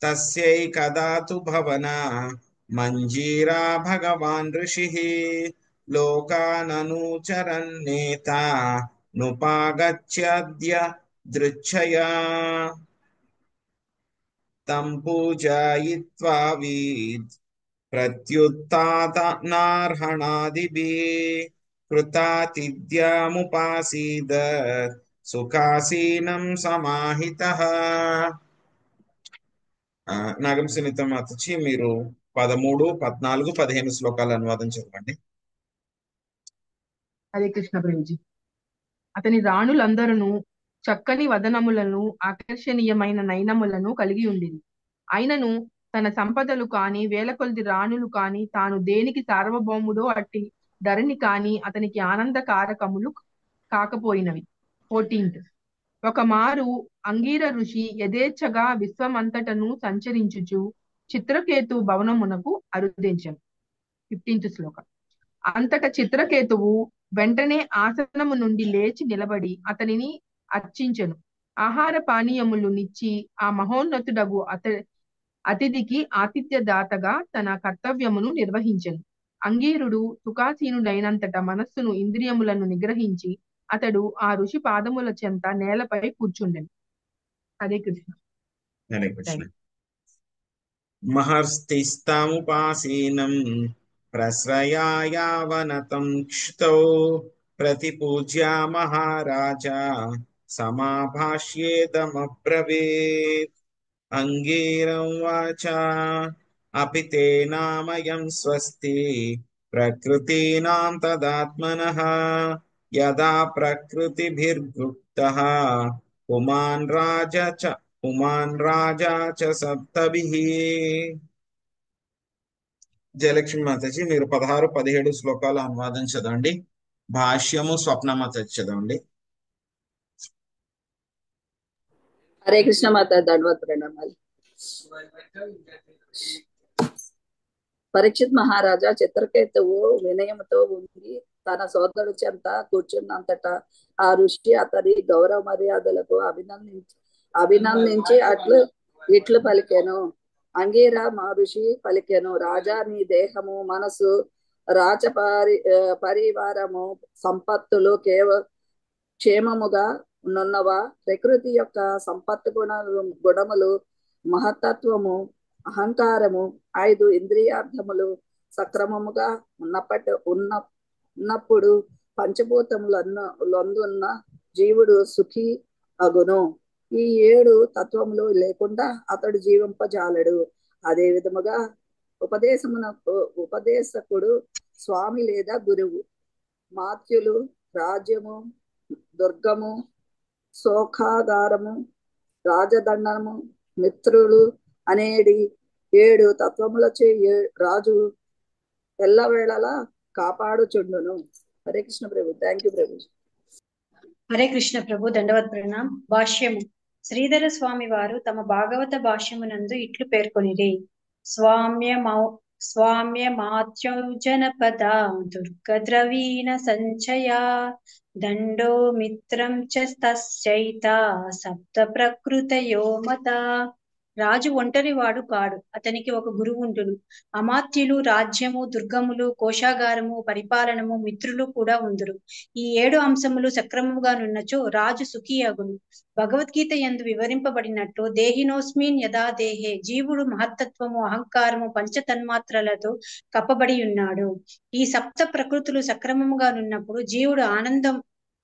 తస్యైకదాతు భవన మంజీరా భగవాన్ ఋషిః లోకాననుచరన్నేత నుపాగచ్యద్య దృచ్ఛయా తం పూజయిత్వా వీద్ ప్రత్యుత్థానార్హణాదిభిః కృతాతిథ్యముపాసీదత్ సుఖాసీనం సమాహితః. నాగం సునీత మాతచి మీరు 13, 14, 15 శ్లోకాల అనువాదం చదవండి. హరే కృష్ణ ప్రభుజీ. అతని రాణులందరూ చక్కని వదనములను ఆకర్షణీయమైన నయనములను కలిగి ఉండింది. అయినను తన సంపదలు కాని వేల కొలది రాణులు కాని తాను దేనికి సార్వభౌముడో అట్టి ధరణి కాని అతనికి ఆనందకారకములు కాకపోయినవి. 14. ఒక మారు అంగీర ఋషి యథేచ్ఛగా విశ్వమంతటను సంచరించుచు చిత్రకేతు భవనమునకు అరుదించెను. 15th శ్లోకం. అంతట చిత్రకేతువు వెంటనే ఆసనము నుండి లేచి నిలబడి అతనిని అర్చించెను. ఆహార పానీయములు నిచ్చి ఆ మహోన్నతుడగు అతిథికి ఆతిథ్యదాతగా తన కర్తవ్యమును నిర్వహించెను. అంగీరుడు తుకాసీనుడైనంతట మనస్సును ఇంద్రియములను నిగ్రహించి అతడు ఆ ఋషి పాదముల చెంత నేలపై కూర్చుండెను. హరే కృష్ణ. హరే కృష్ణ. మహర్స్థిస్తాముపాసీనం ప్రశ్రయాయావనతం క్షితౌ ప్రతిపూజ్య మహారాజా సమాభాష్యేదమబ్రవీత్. అంగీరం వాచా అపి తే నామయం స్వస్తి ప్రకృతీనాం తదాత్మనః యదా ప్రకృతిభిర్గుప్తః పుమాన్ రాజా చ సప్తభిః. జయలక్ష్మి మాతాజీ మీరు 16, 17 శ్లోకాల అనువాదం చదవండి. భాష్యము స్వప్న మాతాజీ చదవండి. హరే కృష్ణ మాత దండవత్ ప్రణామాలు. పరీక్షిత్ మహారాజా చిత్రకేతువు వినయముతో ఉండి తన సోదరుడు చెంత కూర్చున్నంతట ఆ ఋషి అతని గౌరవ మర్యాదలకు అభినందించి ఇట్లు పలికెను. అంగీరా మహర్షి పలికెను, రాజా నీ దేహము మనసు రాజ పరివారము సంపత్తులు క్షేమముగా నున్నవా? ప్రకృతి యొక్క సంపత్తు గుణములు మహత్తత్వము అహంకారము 5 ఇంద్రియార్థములు సక్రమముగా ఉన్నప్పుడు పంచభూతములందున్న జీవుడు సుఖీ అగును. ఈ 7 తత్వములు లేకుండా అతడు జీవింపజాలడు. అదే విధముగా ఉపదేశకుడు స్వామి లేదా గురువు, మాత్యులు, రాజ్యము, దుర్గము, శోకాగారము, రాజదండము, మిత్రులు అనేడి 7 తత్వములచే రాజు ఎల్లవేళలా కాపాడుచుండును. హరే కృష్ణ ప్రభు. థ్యాంక్ యూ ప్రభు. హరే కృష్ణ ప్రభు. దండవత్ ప్రణాం. భాష్యము. శ్రీధర స్వామి వారు తమ భాగవత భాష్యమునందు ఇట్లు పేర్కొనిరి. స్వామ్యమాత్యౌజనపద దుర్గద్రవీణ సంచయా దండో మిత్రం చ తస్యైత సప్త ప్రకృతయో మత. రాజు ఒంటరివాడు కాడు, అతనికి ఒక గురువు ఉండును. అమాత్యులు, రాజ్యము, దుర్గములు, కోశాగారము, పరిపాలనము, మిత్రులు కూడా ఉందురు. ఈ 7 అంశములు సక్రమముగా నున్నచో రాజు సుఖీ అగును. భగవద్గీత యందు వివరింపబడినట్లు దేహినోస్మిన్ యదా దేహే, జీవుడు మహత్తత్వము, అహంకారము, పంచతన్మాత్రలతో కప్పబడి ఉన్నాడు. ఈ సప్త ప్రకృతులు సక్రమముగా నున్నప్పుడు జీవుడు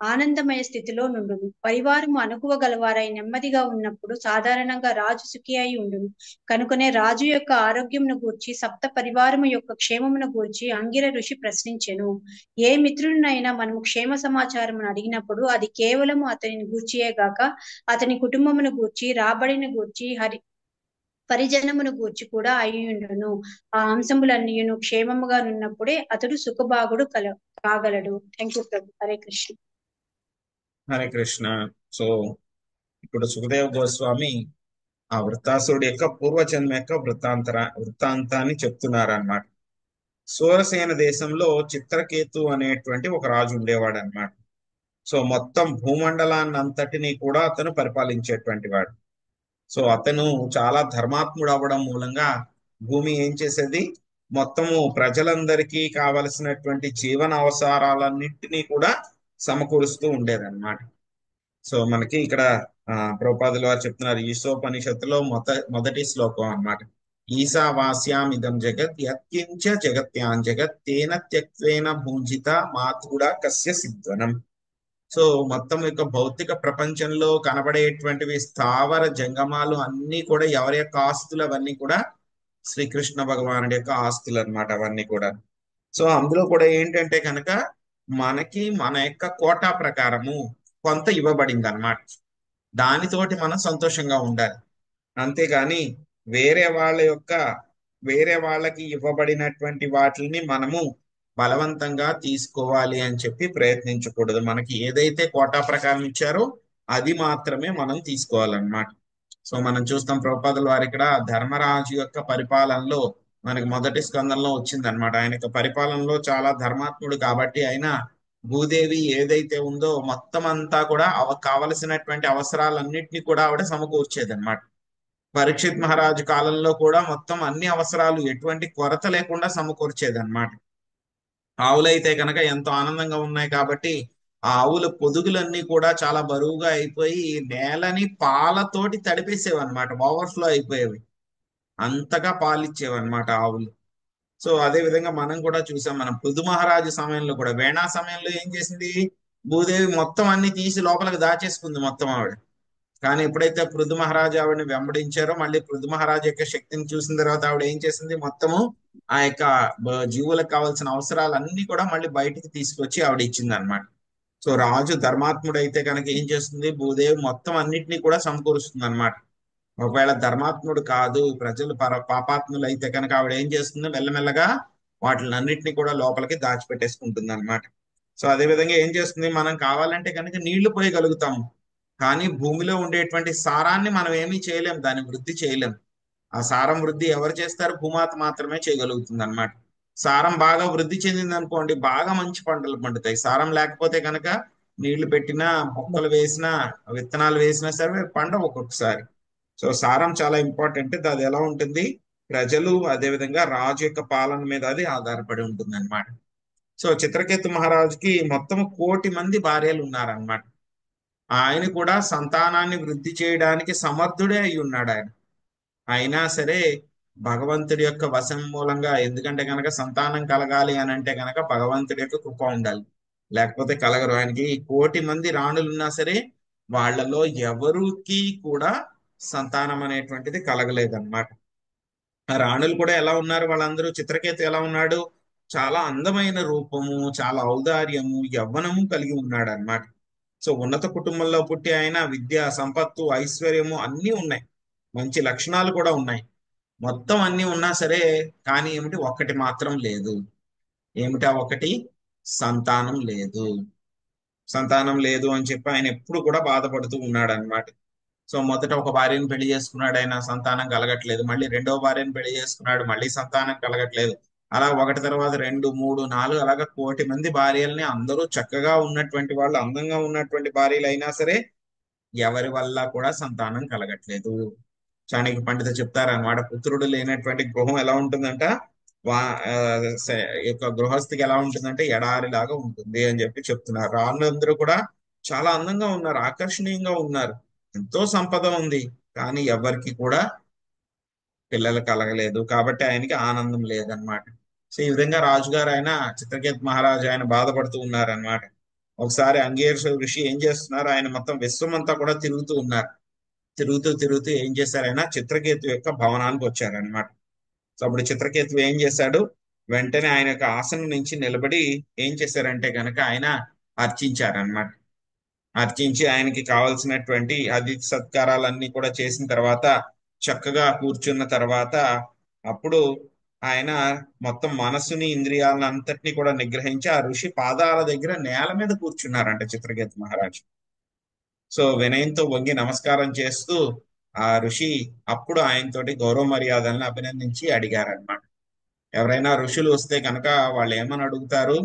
ఆనందమయ స్థితిలో నుండును. పరివారము అనుకువ గలవారై నెమ్మదిగా ఉన్నప్పుడు సాధారణంగా రాజు సుఖి అయి ఉండును. కనుకనే రాజు యొక్క ఆరోగ్యమును గూర్చి సప్త పరివారము యొక్క క్షేమమును గూర్చి అంగిర ఋషి ప్రశ్నించెను. ఏ మిత్రుడినైనా మనము క్షేమ సమాచారమును అడిగినప్పుడు అది కేవలము అతనిని గూర్చియే గాక అతని కుటుంబమును గూర్చి, రాబడిని గూర్చి, పరిజనమును గూర్చి కూడా అయ్యుండును. ఆ అంశములన్నీయును క్షేమముగా నున్నప్పుడే అతడు సుఖభాగుడు కాగలడు. థ్యాంక్ యూ ప్రభు. హరే కృష్ణ. హరే కృష్ణ. సో ఇప్పుడు సుఖదేవ్ గోస్వామి ఆ వృత్తాసురుడు యొక్క పూర్వజన్మ యొక్క వృత్తాంతాన్ని చెప్తున్నారన్నమాట. సూరసేన దేశంలో చిత్రకేతు అనేటువంటి ఒక రాజు ఉండేవాడు అన్నమాట. సో మొత్తం భూమండలాన్ని అంతటినీ కూడా అతను పరిపాలించేటువంటి వాడు. సో అతను చాలా ధర్మాత్ముడు అవ్వడం మూలంగా భూమి ఏం చేసేది, మొత్తము ప్రజలందరికీ కావలసినటువంటి జీవన అవసరాలన్నింటినీ కూడా సమకూరుస్తూ ఉండేదన్నమాట. సో మనకి ఇక్కడ ప్రభుపాదులు వారు చెప్తున్నారు ఈశోపనిషత్తులో మొదటి శ్లోకం అన్నమాట. ఈశావాస్యామిదం జగత్ యత్కించ జగత్యాం జగత్ తేన త్యక్వేన భూంజిత మాతృడా కస్య సిద్వనం. సో మొత్తం యొక్క భౌతిక ప్రపంచంలో కనబడేటువంటివి స్థావర జంగమాలు అన్ని కూడా ఎవరి యొక్క ఆస్తులు? అవన్నీ కూడా శ్రీకృష్ణ భగవానుడి యొక్క ఆస్తులు అన్నమాట అవన్నీ కూడా. సో అందులో కూడా ఏంటంటే కనుక మనకి మన యొక్క కోటా ప్రకారము కొంత ఇవ్వబడింది అన్నమాట. దానితోటి మనం సంతోషంగా ఉండాలి. అంతేగాని వేరే వాళ్ళకి ఇవ్వబడినటువంటి వాటిని మనము బలవంతంగా తీసుకోవాలి అని చెప్పి ప్రయత్నించకూడదు. మనకి ఏదైతే కోటా ప్రకారం ఇచ్చారో అది మాత్రమే మనం తీసుకోవాలన్నమాట. సో మనం చూస్తాం ప్రభుపాదుల వారు ఇక్కడ ధర్మరాజు యొక్క పరిపాలనలో మనకి మొదటి స్కందంలో వచ్చింది అనమాట. ఆయన యొక్క పరిపాలనలో చాలా ధర్మాత్ముడు కాబట్టి ఆయన భూదేవి ఏదైతే ఉందో మొత్తం అంతా కూడా కావలసినటువంటి అవసరాలన్నింటినీ కూడా ఆవిడ సమకూర్చేది అనమాట. పరీక్షిత్ మహారాజు కాలంలో కూడా మొత్తం అన్ని అవసరాలు ఎటువంటి కొరత లేకుండా సమకూర్చేది అనమాట. ఆవులైతే కనుక ఎంతో ఆనందంగా ఉన్నాయి కాబట్టి ఆ ఆవుల పొదుగులన్నీ కూడా చాలా బరువుగా అయిపోయి నేలని పాలతోటి తడిపేసేవి అనమాట, ఓవర్ఫ్లో అయిపోయేవి, అంతగా పాలిచ్చేవి అనమాట ఆవులు. సో అదే విధంగా మనం కూడా చూసాం, మనం పృథు మహారాజు సమయంలో కూడా వేణా సమయంలో ఏం చేసింది, భూదేవి మొత్తం అన్ని తీసి లోపలికి దాచేసుకుంది మొత్తం ఆవిడ. కానీ ఎప్పుడైతే పృథు మహారాజు ఆవిడని వెంబడించారో మళ్ళీ పృథు మహారాజు యొక్క శక్తిని చూసిన తర్వాత ఆవిడ ఏం చేసింది, మొత్తము ఆ యొక్క జీవులకు కావాల్సిన అవసరాలన్నీ కూడా మళ్ళీ బయటికి తీసుకొచ్చి ఆవిడ ఇచ్చింది అనమాట. సో రాజు ధర్మాత్ముడు అయితే కనుక ఏం చేస్తుంది, భూదేవి మొత్తం అన్నిటినీ కూడా సమకూరుస్తుంది అనమాట. ఒకవేళ ధర్మాత్ముడు కాదు, ప్రజలు పాపాత్ములు అయితే కనుక ఆవిడ ఏం చేస్తుంది, మెల్లమెల్లగా వాటిని అన్నిటినీ కూడా లోపలికి దాచిపెట్టేసుకుంటుంది అనమాట. సో అదే విధంగా ఏం చేస్తుంది, మనం కావాలంటే కనుక నీళ్లు పోయగలుగుతాము, కానీ భూమిలో ఉండేటువంటి సారాన్ని మనం ఏమీ చేయలేం, దాన్ని వృద్ధి చేయలేం. ఆ సారం వృద్ధి ఎవరు చేస్తారు, భూమాత మాత్రమే చేయగలుగుతుంది అనమాట. సారం బాగా వృద్ధి చెందింది అనుకోండి, బాగా మంచి పంటలు పండుతాయి. సారం లేకపోతే కనుక నీళ్లు పెట్టినా, మొక్కలు వేసినా, విత్తనాలు వేసినా సరే పండవు ఒక్కొక్కసారి. సో సారం చాలా ఇంపార్టెంట్. అది ఎలా ఉంటుంది, ప్రజలు అదేవిధంగా రాజు యొక్క పాలన మీద అది ఆధారపడి ఉంటుంది అనమాట. సో చిత్రకేతు మహారాజుకి మొత్తం 1,000,000 మంది భార్యలు ఉన్నారనమాట. ఆయన కూడా సంతానాన్ని వృద్ధి చేయడానికి సమర్థుడే అయి ఉన్నాడు ఆయన. అయినా సరే భగవంతుడి యొక్క వశం మూలంగా, ఎందుకంటే కనుక సంతానం కలగాలి అని అంటే కనుక భగవంతుడి యొక్క కృప ఉండాలి, లేకపోతే కలగరు. ఆయనకి 1,000,000 మంది రాణులు ఉన్నా సరే వాళ్ళలో ఎవరికి కూడా సంతానం అనేటువంటిది కలగలేదన్నమాట. ఆ రాణులు కూడా ఎలా ఉన్నారు, వాళ్ళందరూ, చిత్రకేతు ఎలా ఉన్నాడు, చాలా అందమైన రూపము, చాలా ఔదార్యము, యవ్వనము కలిగి ఉన్నాడు అన్నమాట. సో ఉన్నత కుటుంబంలో పుట్టి ఆయన విద్య, సంపత్తు, ఐశ్వర్యము అన్నీ ఉన్నాయి, మంచి లక్షణాలు కూడా ఉన్నాయి, మొత్తం అన్నీ ఉన్నా సరే కానీ ఏమిటి, ఒక్కటి మాత్రం లేదు. ఏమిటా ఒకటి, సంతానం లేదు. సంతానం లేదు అని చెప్పి ఆయన ఎప్పుడు కూడా బాధపడుతూ ఉన్నాడు అనమాట. సో మొదట ఒక భార్యను పెళ్లి చేసుకున్నాడు ఆయన, సంతానం కలగట్లేదు. మళ్ళీ రెండవ భార్యను పెళ్లి చేసుకున్నాడు, మళ్ళీ సంతానం కలగట్లేదు. అలా ఒకటి తర్వాత 2, 3, 4 అలాగా 1,000,000 మంది భార్యల్ని, అందరూ చక్కగా ఉన్నటువంటి వాళ్ళు, అందంగా ఉన్నటువంటి భార్యలు అయినా సరే ఎవరి వల్ల కూడా సంతానం కలగట్లేదు. చాణక్య పండిత చెప్తారన్నమాట, పుత్రుడు లేనటువంటి గృహం ఎలా ఉంటుందంట, వా యొక్క గృహస్థికి ఎలా ఉంటుందంటే ఎడారిలాగా ఉంటుంది అని చెప్పి చెప్తున్నారు. రాళ్ళందరూ కూడా చాలా అందంగా ఉన్నారు, ఆకర్షణీయంగా ఉన్నారు, ఎంతో సంపద ఉంది, కానీ ఎవరికి కూడా పిల్లలు కలగలేదు, కాబట్టి ఆయనకి ఆనందం లేదనమాట. సో ఈ విధంగా రాజుగారు ఆయన, చిత్రకేతు మహారాజు ఆయన బాధపడుతూ ఉన్నారనమాట. ఒకసారి అంగీరస ఋషి ఏం చేస్తున్నారు, ఆయన మొత్తం విశ్వమంతా కూడా తిరుగుతూ ఉన్నారు. తిరుగుతూ తిరుగుతూ ఏం చేశారు, ఆయన చిత్రకేతు యొక్క భవనానికి వచ్చారనమాట. సో అప్పుడు చిత్రకేతు ఏం చేశాడు, వెంటనే ఆయన యొక్క ఆసనం నుంచి నిలబడి ఏం చేశారంటే కనుక ఆయన అర్చించారనమాట. అర్చించి ఆయనకి కావలసినటువంటి అతిథి సత్కారాలన్నీ కూడా చేసిన తర్వాత చక్కగా కూర్చున్న తర్వాత అప్పుడు ఆయన మొత్తం మనస్సుని, ఇంద్రియాలను అంతటినీ కూడా నిగ్రహించి ఆ ఋషి పాదాల దగ్గర నేల మీద కూర్చున్నారంట చిత్రకేతు మహారాజు. సో వినయంతో వంగి నమస్కారం చేస్తూ ఆ ఋషి అప్పుడు ఆయనతోటి గౌరవ మర్యాదలను అభినందించి అడిగారనమాట. ఎవరైనా ఋషులు వస్తే కనుక వాళ్ళు ఏమని అడుగుతారు,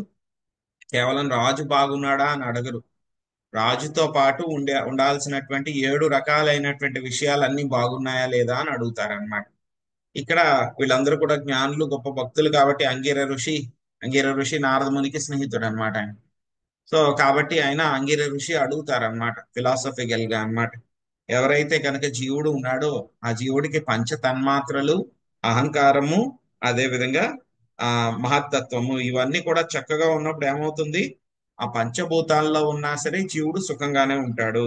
కేవలం రాజు బాగున్నాడా అని అడగరు, రాజుతో పాటు ఉండాల్సినటువంటి 7 రకాలైనటువంటి విషయాలన్నీ బాగున్నాయా లేదా అని అడుగుతారనమాట. ఇక్కడ వీళ్ళందరూ కూడా జ్ఞానులు, గొప్ప భక్తులు కాబట్టి అంగీర ఋషి నారద మునికి స్నేహితుడు అనమాట ఆయన. సో కాబట్టి ఆయన అంగీర ఋషి అడుగుతారనమాట, ఫిలాసఫికల్ గా అనమాట. ఎవరైతే కనుక జీవుడు ఉన్నాడో ఆ జీవుడికి పంచ తన్మాత్రలు, అహంకారము, అదే విధంగా మహత్తత్వము, ఇవన్నీ కూడా చక్కగా ఉన్నప్పుడు ఏమవుతుంది, ఆ పంచభూతాల్లో ఉన్నా సరే జీవుడు సుఖంగానే ఉంటాడు.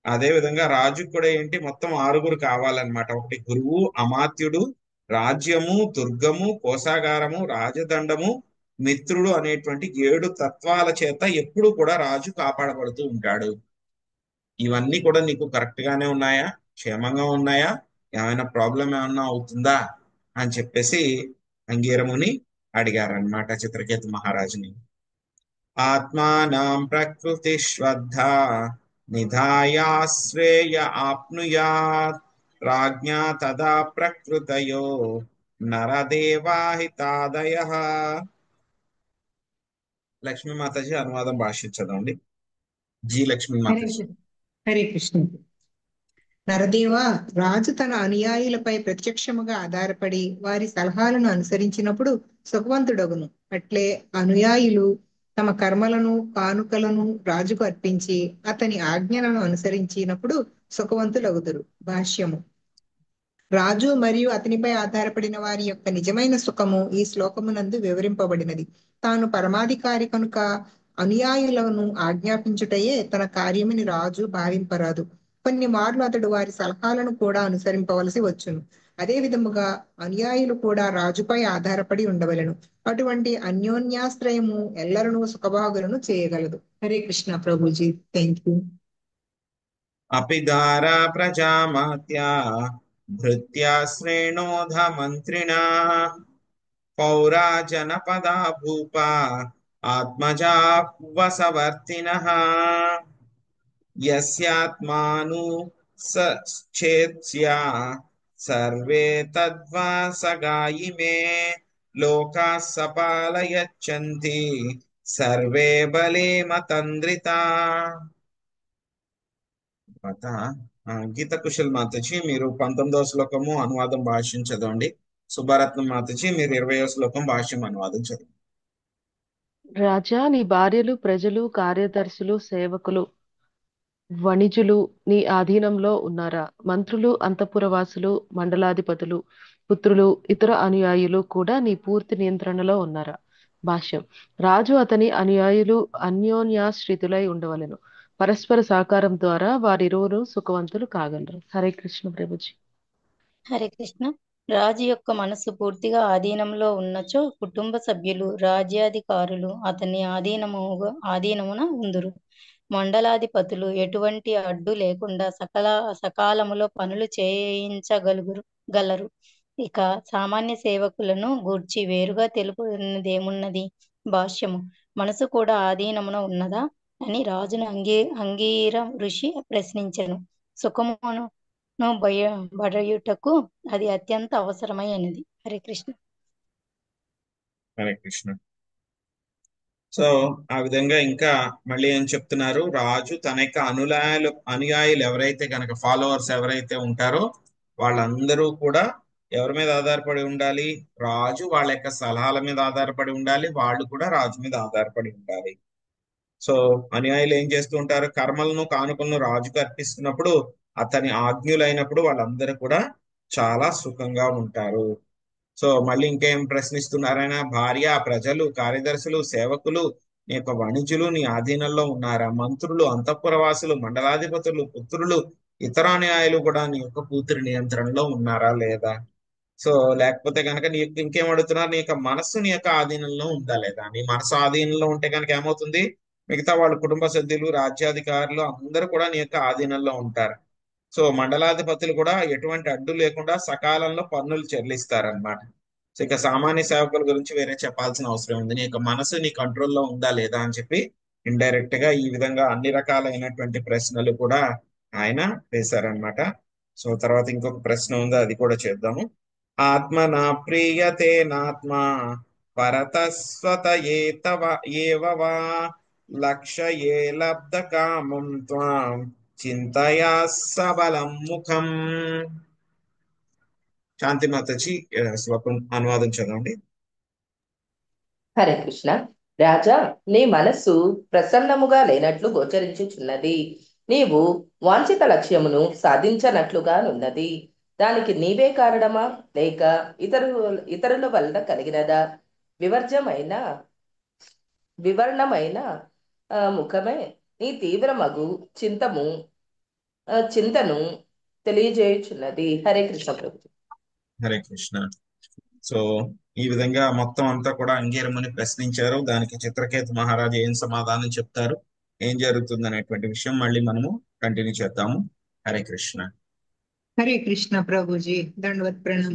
అదే విధంగా రాజుకు కూడా ఏంటి, మొత్తం 6 కావాలన్నమాట. ఒకటి గురువు, అమాత్యుడు, రాజ్యము, దుర్గము, కోశాగారము, రాజదండము, మిత్రుడు అనేటువంటి 7 తత్వాల చేత ఎప్పుడు కూడా రాజు కాపాడబడుతూ ఉంటాడు. ఇవన్నీ కూడా నీకు కరెక్ట్ గానే ఉన్నాయా, క్షేమంగా ఉన్నాయా, ఏమైనా ప్రాబ్లం ఏమన్నా అవుతుందా అని చెప్పేసి అంగీరముని అడిగారనమాట చిత్రకేతు మహారాజుని. ఆత్మానం ప్రకృతి శ్రద్ధా నిధాయాశ్రేయ ఆప్నుయాత్ రాజ్ఞా తదా ప్రకృతయో నరదేవాహితాదయః. లక్ష్మీ మాతాజీ అనువాదం భాషించదండి. జి లక్ష్మీ హరే మాతాజీ. కృష్ణ. హరే కృష్ణ. నరదేవ, రాజు తన అనుయాయులపై ప్రత్యక్షముగా ఆధారపడి వారి సలహాలను అనుసరించినప్పుడు సుఖవంతుడగును. అట్లే అనుయాయులు తమ కర్మలను కానుకలను రాజుకు అర్పించి అతని ఆజ్ఞలను అనుసరించినప్పుడు సుఖవంతులగుదురు. భాష్యము. రాజు మరియు అతనిపై ఆధారపడిన వారి యొక్క నిజమైన సుఖము ఈ శ్లోకమునందు వివరింపబడినది. తాను పరమాధికారి కనుక అనుయాయులను ఆజ్ఞాపించుటయే తన కార్యమని రాజు భావింపరాదు. కొన్ని మార్లు అతడు వారి సలహాలను కూడా అనుసరింపవలసి వచ్చును. అదే విధముగా అనుయాయులు కూడా రాజుపై ఆధారపడి ఉండవలెను. అటువంటి అన్యోన్యాశ్రయము ఎల్లరను సుఖభాగులను చేయగలదు. హరే కృష్ణ ప్రభుజీ. Thank you. అపిదారా ప్రజామాత్యా భృత్యా శ్రేణోధ మంత్రిణా పౌరా జనపదా భూపా ఆత్మజా వసవర్తినః యస్యాత్మాను చేత్స్యా సర్వే తద్వాసగాయిమే లోకాః సపాలయచ్చంతి సర్వే బలే మతంద్రితా. గీత కుశల్ మాతాజీ మీరు 19వ శ్లోకము అనువాదం భాష్యం చదవండి. సుబ్బారత్నం మాతాజీ మీరు 20వ శ్లోకం భాష్యం అనువాదం చదవండి. రాజా, నీ భార్యలు, ప్రజలు, కార్యదర్శులు, సేవకులు, వణిజులు నీ ఆధీనంలో ఉన్నారా? మంత్రులు, అంతఃపురవాసులు, మండలాధిపతులు, పుత్రులు, ఇతర అనుయాయులు కూడా నీ పూర్తి నియంత్రణలో ఉన్నారా? భాష్యం. రాజు అతని అనుయాయులు అన్యోన్యాశ్రితులై ఉండవలెను. పరస్పర సహకారం ద్వారా వారిరువురు సుఖవంతులు కాగలరు. హరే కృష్ణ ప్రభుజీ. హరే కృష్ణ. రాజు యొక్క మనస్సు పూర్తిగా ఆధీనంలో ఉన్నచో కుటుంబ సభ్యులు, రాజ్యాధికారులు అతని ఆధీనమున ఉందురు. మండలాధిపతులు ఎటువంటి అడ్డు లేకుండా సకాలములో పనులు చేయించగలరు. ఇక సామాన్య సేవకులను గూర్చి వేరుగా తెలుపునదేమున్నది? భాష్యము. మనసు కూడా ఆధీనమున ఉన్నదా అని రాజును అంగీర ఋషి ప్రశ్నించెను. సుఖమును బడయుటకు అది అత్యంత అవసరమైనది. హరే కృష్ణ. హరే కృష్ణ. సో ఆ విధంగా ఇంకా మళ్ళీ ఏం చెప్తున్నారు, రాజు తన యొక్క అనుయాయులు ఎవరైతే కనుక ఫాలోవర్స్ ఎవరైతే ఉంటారో వాళ్ళందరూ కూడా ఎవరి మీద ఆధారపడి ఉండాలి? రాజు వాళ్ళ యొక్క సలహాల మీద ఆధారపడి ఉండాలి. వాళ్ళు కూడా రాజు మీద ఆధారపడి ఉండాలి. సో అనుయాయులు ఏం చేస్తూ ఉంటారు? కర్మలను కానుకలను రాజుకు అర్పిస్తున్నప్పుడు అతని ఆజ్ఞులైనప్పుడు వాళ్ళందరూ కూడా చాలా సుఖంగా ఉంటారు. సో మళ్ళీ ఇంకేం ప్రశ్నిస్తున్నారైనా, భార్య, ప్రజలు, కార్యదర్శులు, సేవకులు, నీ యొక్క వణిజులు నీ ఆధీనంలో ఉన్నారా? మంత్రులు, అంతఃపురవాసులు, మండలాధిపతులు, పుత్రులు, ఇతర అనుయాయులు కూడా నీ యొక్క పూర్తి నియంత్రణలో ఉన్నారా లేదా? సో లేకపోతే కనుక నీ యొక్క ఇంకేం అడుగుతున్నారు, నీ యొక్క మనస్సు నీ యొక్క ఆధీనంలో ఉందా లేదా? నీ మనసు ఆధీనంలో ఉంటే కనుక ఏమవుతుంది? మిగతా వాళ్ళ కుటుంబ సభ్యులు, రాజ్యాధికారులు అందరూ కూడా నీ యొక్క ఆధీనంలో ఉంటారు. సో మండలాధిపతులు కూడా ఎటువంటి అడ్డు లేకుండా సకాలంలో పన్నులు చెల్లిస్తారనమాట. సో ఇక సామాన్య సేవకుల గురించి వేరే చెప్పాల్సిన అవసరం ఉంది. నీ యొక్క మనసు నీ కంట్రోల్లో ఉందా లేదా అని చెప్పి ఇండైరెక్ట్ గా ఈ విధంగా అన్ని రకాలైనటువంటి ప్రశ్నలు కూడా ఆయన వేశారనమాట. సో తర్వాత ఇంకొక ప్రశ్న ఉంది, అది కూడా చేద్దాము. ఆత్మ నా ప్రియతే నాత్మ పరతస్వత ఏవవా లక్ష్యే లబ్ధ కామం త్వాం చింతయా సబలం ముఖం. శాంతి మాతాజీ శ్లోకం అనువాదం చదవండి. హరే కృష్ణ. రాజా, నీ మనస్సు ప్రసన్నముగా లేనట్లు గోచరించుచున్నది. నీవు వాంఛిత లక్ష్యమును సాధించనట్లుగానున్నది. దానికి నీవే కారణమా లేక ఇతరుల వలన కలిగినదా? వివరణమైన ముఖమే నీ తీవ్రమగు చింతను తెలియజేయుచున్నది. హరే కృష్ణ ప్రభు. హరే కృష్ణ. సో ఈ విధంగా మొత్తం అంతా కూడా అంగీరముని ప్రశ్నించారు. దానికి చిత్రకేతు మహారాజు ఏం సమాధానం చెప్తారు, ఏం జరుగుతుంది అనేటువంటి విషయం మళ్ళీ మనము కంటిన్యూ చేద్దాము. హరే కృష్ణ. హరే కృష్ణ ప్రభుజీ. దండవత్ ప్రణామం.